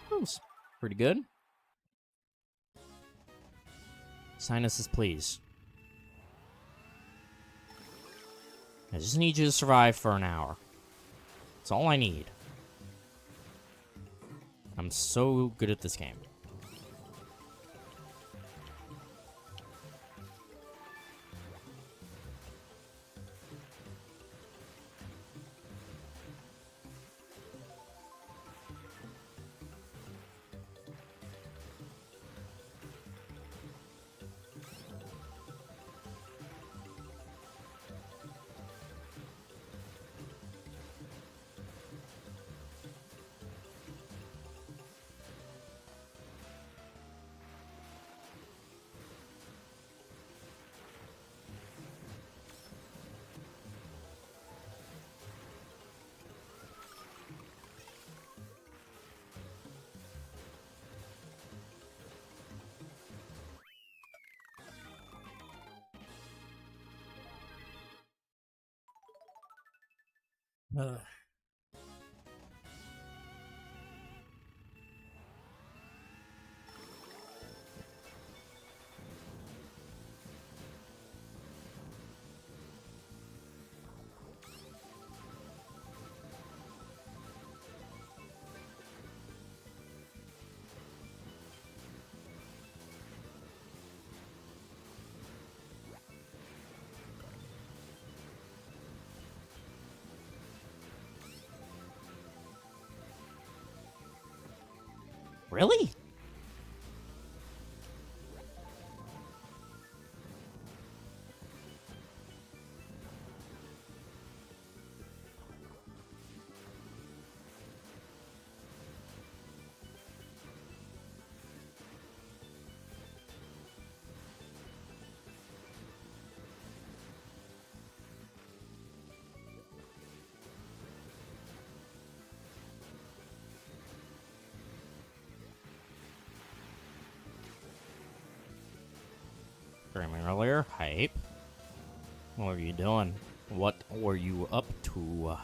That was pretty good. Sinuses, please. I just need you to survive for an hour. That's all I need. I'm so good at this game. Ugh. Really? Streaming earlier? Hype. What were you doing? What were you up to?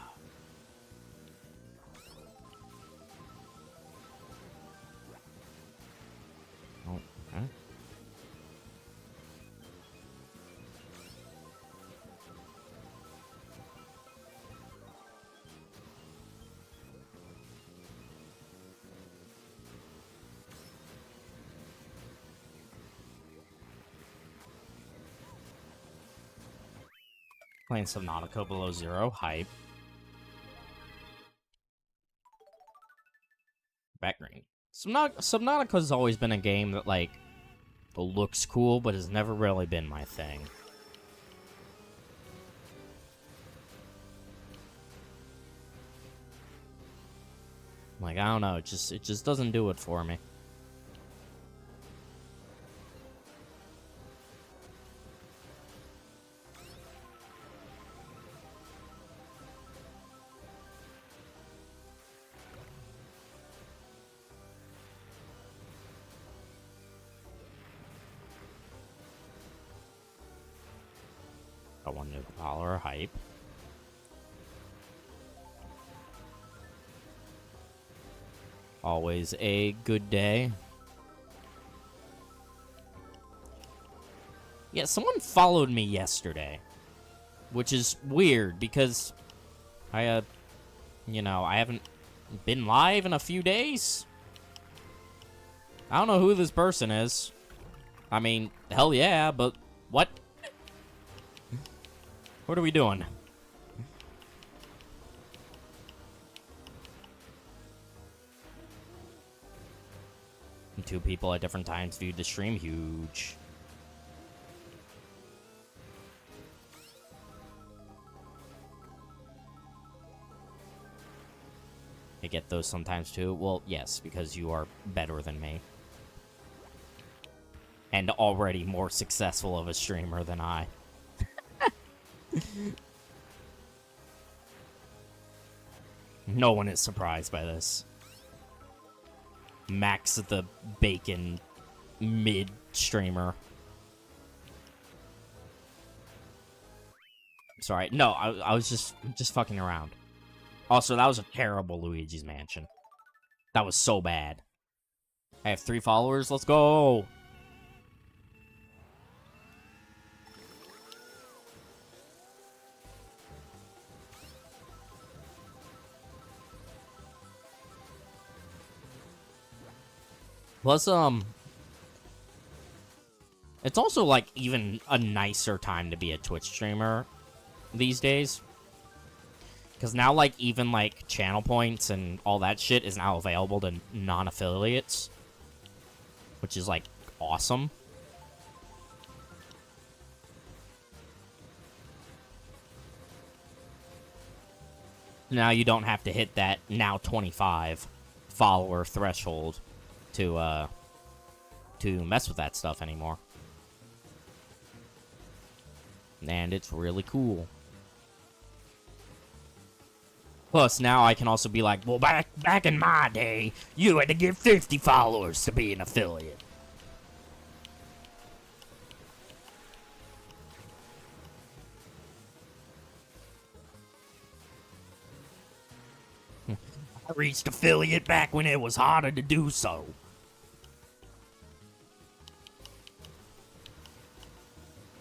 Oh, okay. Playing Subnautica below zero. Hype. Background. Subnautica's always been a game that, like, looks cool, but has never really been my thing. Like, I don't know, it just doesn't do it for me. Got one new collar, hype. Always a good day. Yeah, someone followed me yesterday, which is weird because I, you know, I haven't been live in a few days. I don't know who this person is. I mean, hell yeah, but what? What are we doing? Two people at different times viewed the stream. Huge. I get those sometimes too. Well, yes, because you are better than me. And already more successful of a streamer than I. No one is surprised by this. Max the Bacon mid-streamer. Sorry. No, I was just fucking around. Also, that was a terrible Luigi's Mansion. That was so bad. I have 3 followers. Let's go! Plus, it's also, like, even a nicer time to be a Twitch streamer these days. Because now, like, even, like, channel points and all that shit is now available to non-affiliates. Which is, like, awesome. Now you don't have to hit that now 25 follower threshold to mess with that stuff anymore. And it's really cool. Plus, now I can also be like, well, back in my day, you had to get 50 followers to be an affiliate. I reached affiliate back when it was harder to do so.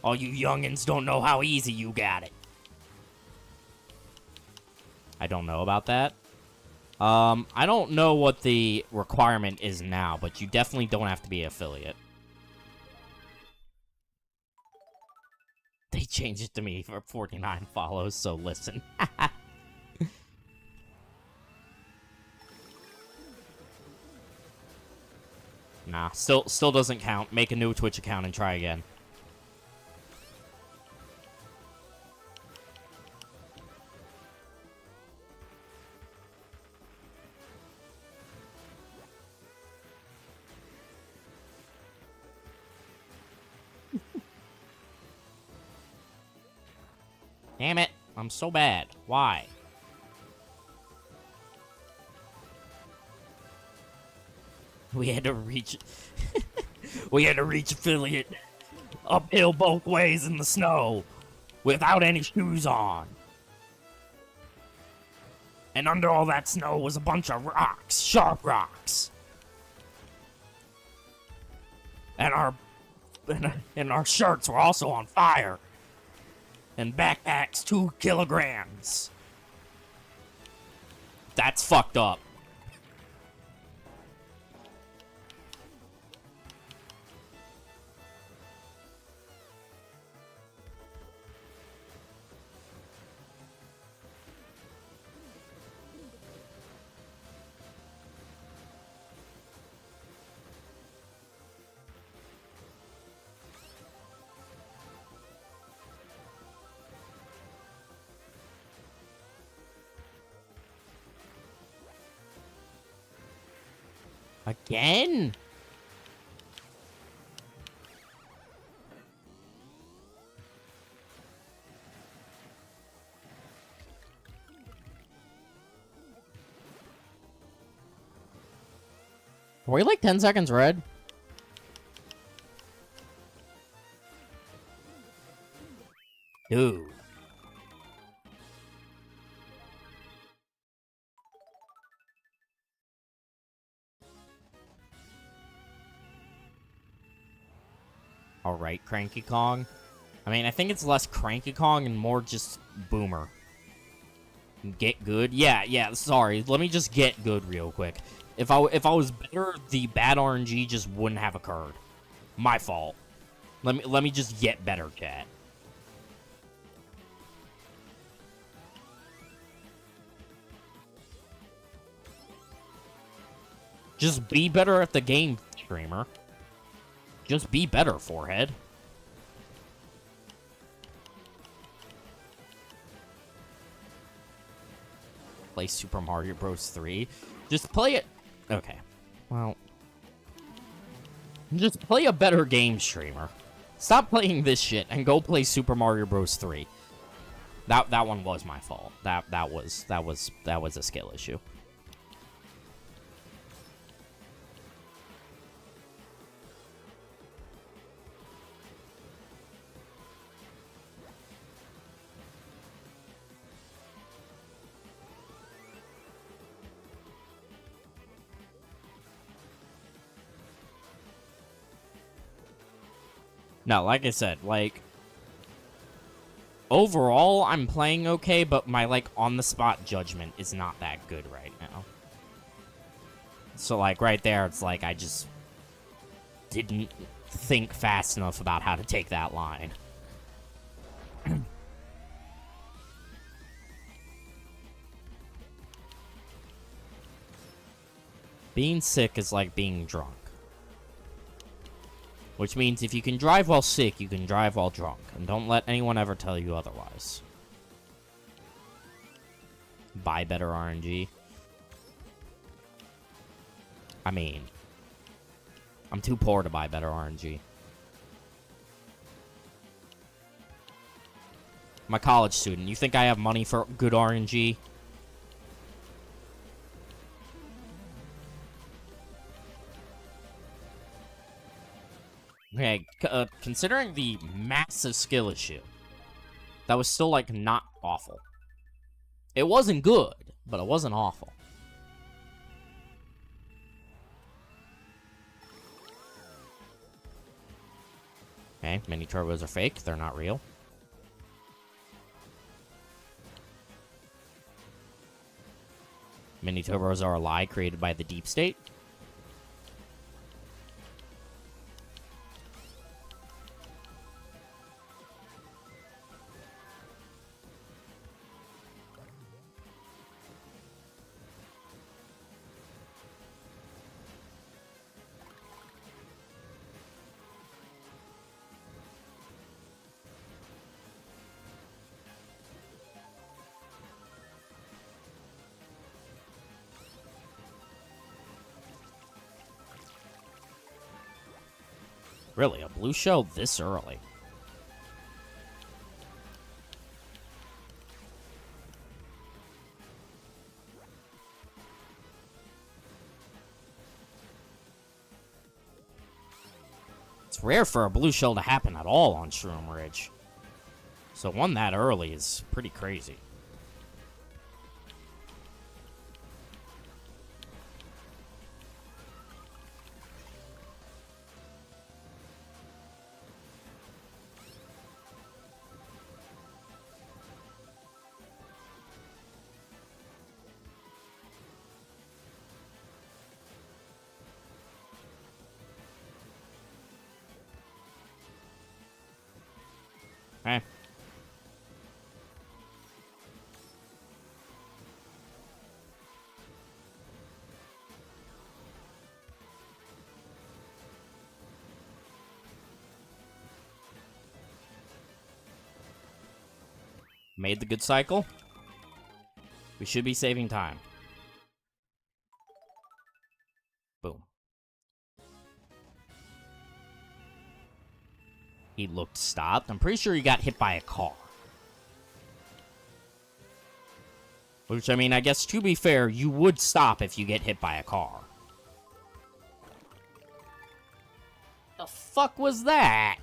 All you youngins don't know how easy you got it. I don't know about that. I don't know what the requirement is now, but you definitely don't have to be an affiliate. They changed it to me for 49 follows, so listen. Nah, still doesn't count. Make a new Twitch account and try again. Damn it. I'm so bad. Why? We had to reach... we had to reach affiliate uphill both ways in the snow without any shoes on. And under all that snow was a bunch of rocks. Sharp rocks. And our shirts were also on fire. And backpacks 2 kilograms. That's fucked up. Again? Were we like 10 seconds red? Dude. Alright, Cranky Kong. I mean, I think it's less Cranky Kong and more just Boomer. Get good? Yeah, sorry. Let me just get good real quick. If I was better, the bad RNG just wouldn't have occurred. My fault. Let me just get better, chat. Just be better at the game, streamer. Just be better, forehead. Play Super Mario Bros. 3. Just play it. Okay. Well. Just play a better game, streamer. Stop playing this shit and go play Super Mario Bros. 3. That one was my fault. That was a skill issue. No, like I said, like, overall, I'm playing okay, but my, like, on-the-spot judgment is not that good right now. So, like, right there, it's like I just didn't think fast enough about how to take that line. Being sick is like being drunk. Which means if you can drive while sick, you can drive while drunk. And don't let anyone ever tell you otherwise. Buy better RNG. I mean, I'm too poor to buy better RNG. I'm a college student. You think I have money for good RNG? Okay, considering the massive skill issue, that was still, like, not awful. It wasn't good, but it wasn't awful. Okay, mini turbos are fake. They're not real. Mini turbos are a lie created by the deep state. Really, a blue shell this early? It's rare for a blue shell to happen at all on Shroom Ridge. So one that early is pretty crazy. Okay. Made the good cycle. We should be saving time. Boom. He looked stopped. I'm pretty sure he got hit by a car. Which, I mean, I guess to be fair, you would stop if you get hit by a car. The fuck was that?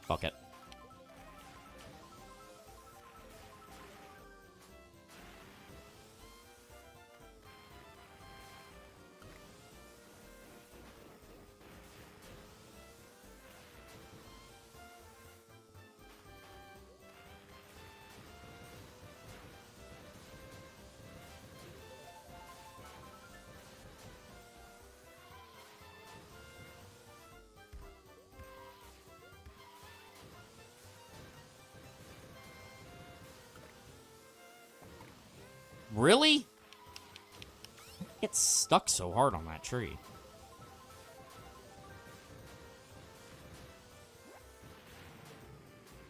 Fuck it. Really? It's stuck so hard on that tree.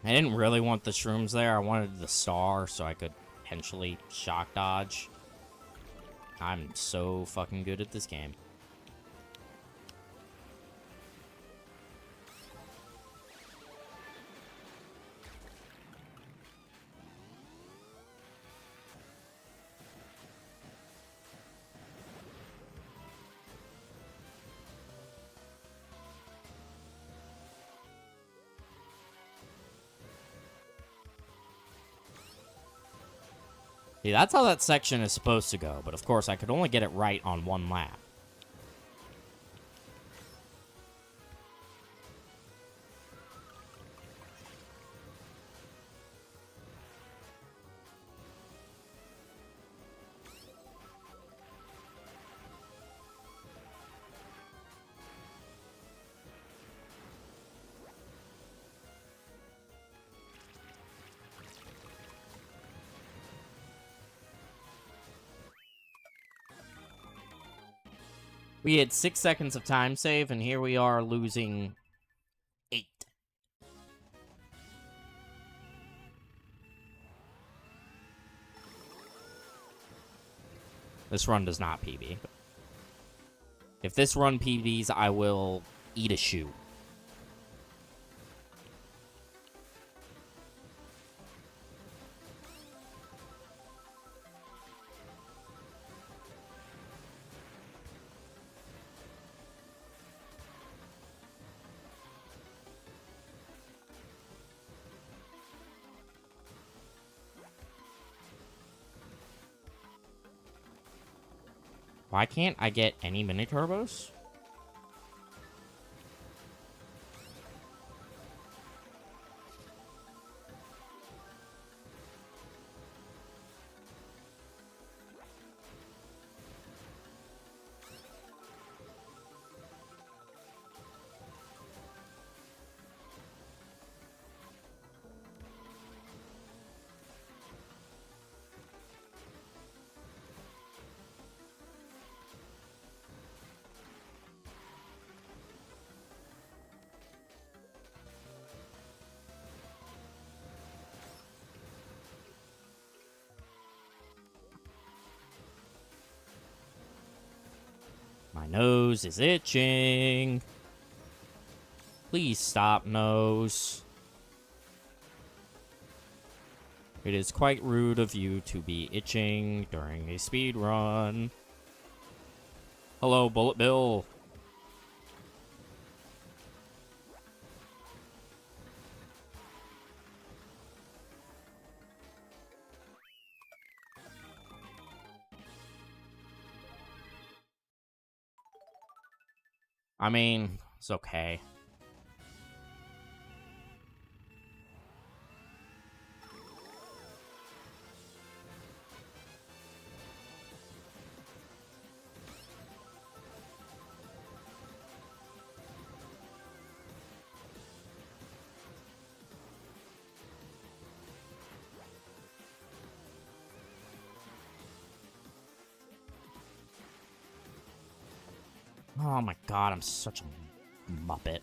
I didn't really want the shrooms there. I wanted the star so I could potentially shock dodge. I'm so fucking good at this game. See, that's how that section is supposed to go, but of course I could only get it right on one lap. We had 6 seconds of time save, and here we are losing 8. This run does not PB. If this run PBs, I will eat a shoe. Why can't I get any mini turbos? My nose is itching. Please stop, nose. It is quite rude of you to be itching during a speed run. Hello, Bullet Bill. I mean, it's okay. Oh my god, I'm such a muppet.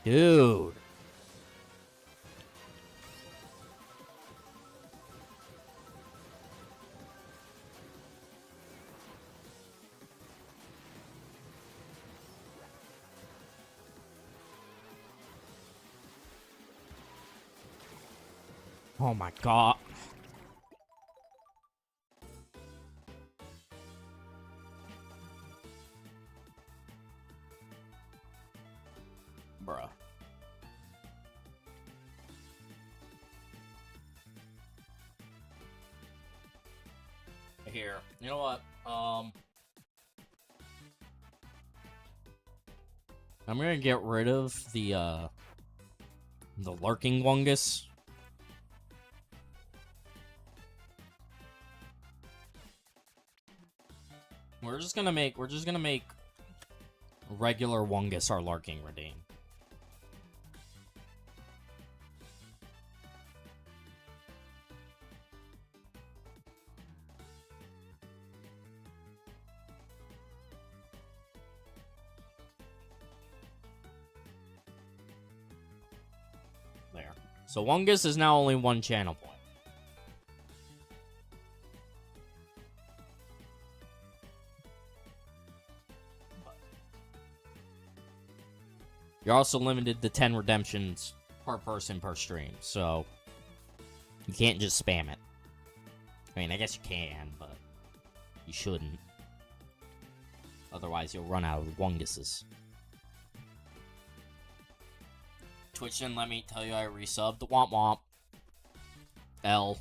Dude. Oh my god. Bruh. Here, you know what? I'm gonna get rid of the lurking wungus. We're just gonna make regular wungus our lurking redeem. There. So wungus is now only one channel point. You're also limited to 10 redemptions per person per stream, so you can't just spam it. I mean, I guess you can, but you shouldn't. Otherwise, you'll run out of wunguses. Twitch didn't let me tell you I resubbed. Womp womp. L.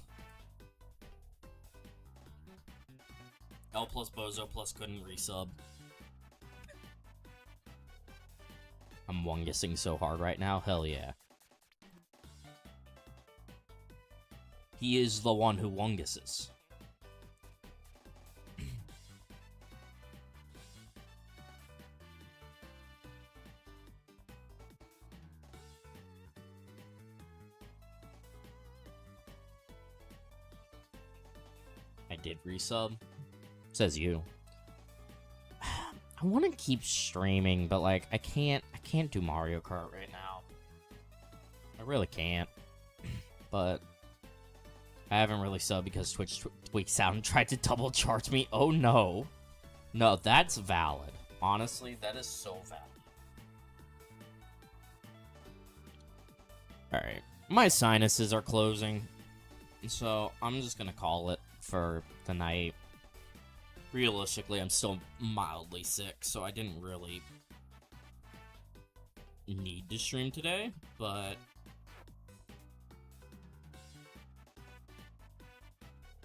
L plus Bozo plus couldn't resub. I'm wungusing so hard right now. Hell yeah. He is the one who wunguses. did resub. Says you. I want to keep streaming, but like I can't do Mario Kart right now. I really can't. But I haven't really subbed because Twitch tweaks out and tried to double charge me. Oh no. No, that's valid. Honestly, that is so valid. Alright. My sinuses are closing. So I'm just gonna call it for the night. Realistically, I'm still mildly sick, so I didn't really need to stream today, but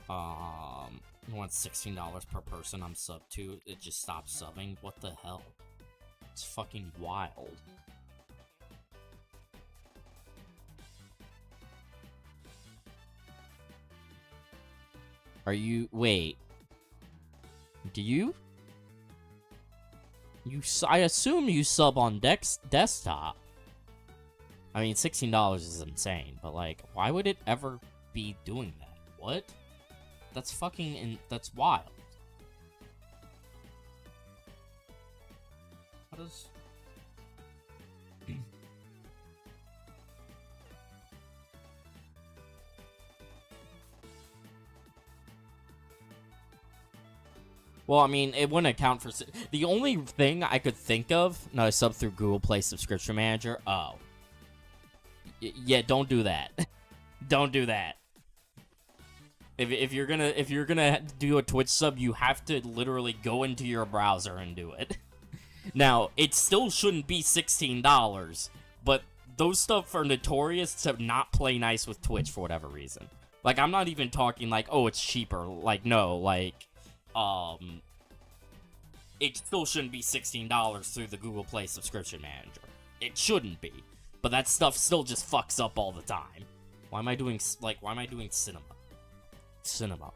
I want $16 per person I'm sub to. It just stopped subbing. What the hell? It's fucking wild. Are you... Wait. Do you? I assume you sub on desktop. I mean, $16 is insane, but like, why would it ever be doing that? What? That's fucking... that's wild. How does... Well, I mean, it wouldn't account for... The only thing I could think of... No, I sub through Google Play Subscription Manager. Oh. Yeah, don't do that. Don't do that. If you're gonna do a Twitch sub, you have to literally go into your browser and do it. Now, it still shouldn't be $16, but those stuff are notorious to not play nice with Twitch for whatever reason. Like, I'm not even talking like, oh, it's cheaper. Like, no, like... it still shouldn't be $16 through the Google Play Subscription Manager. It shouldn't be. But that stuff still just fucks up all the time. Why am I doing cinema? Cinema.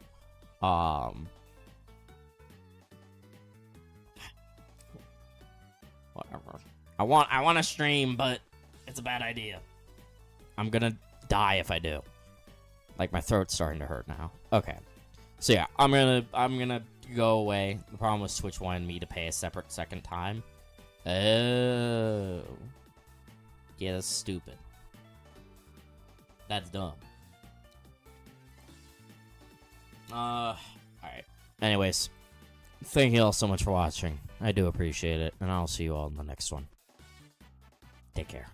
Whatever. I want to stream, but it's a bad idea. I'm gonna die if I do. Like, my throat's starting to hurt now. Okay. So yeah, I'm gonna go away. The problem was Twitch wanted me to pay a separate second time. Oh. Yeah, that's stupid. That's dumb. Alright. Anyways, thank you all so much for watching. I do appreciate it, and I'll see you all in the next one. Take care.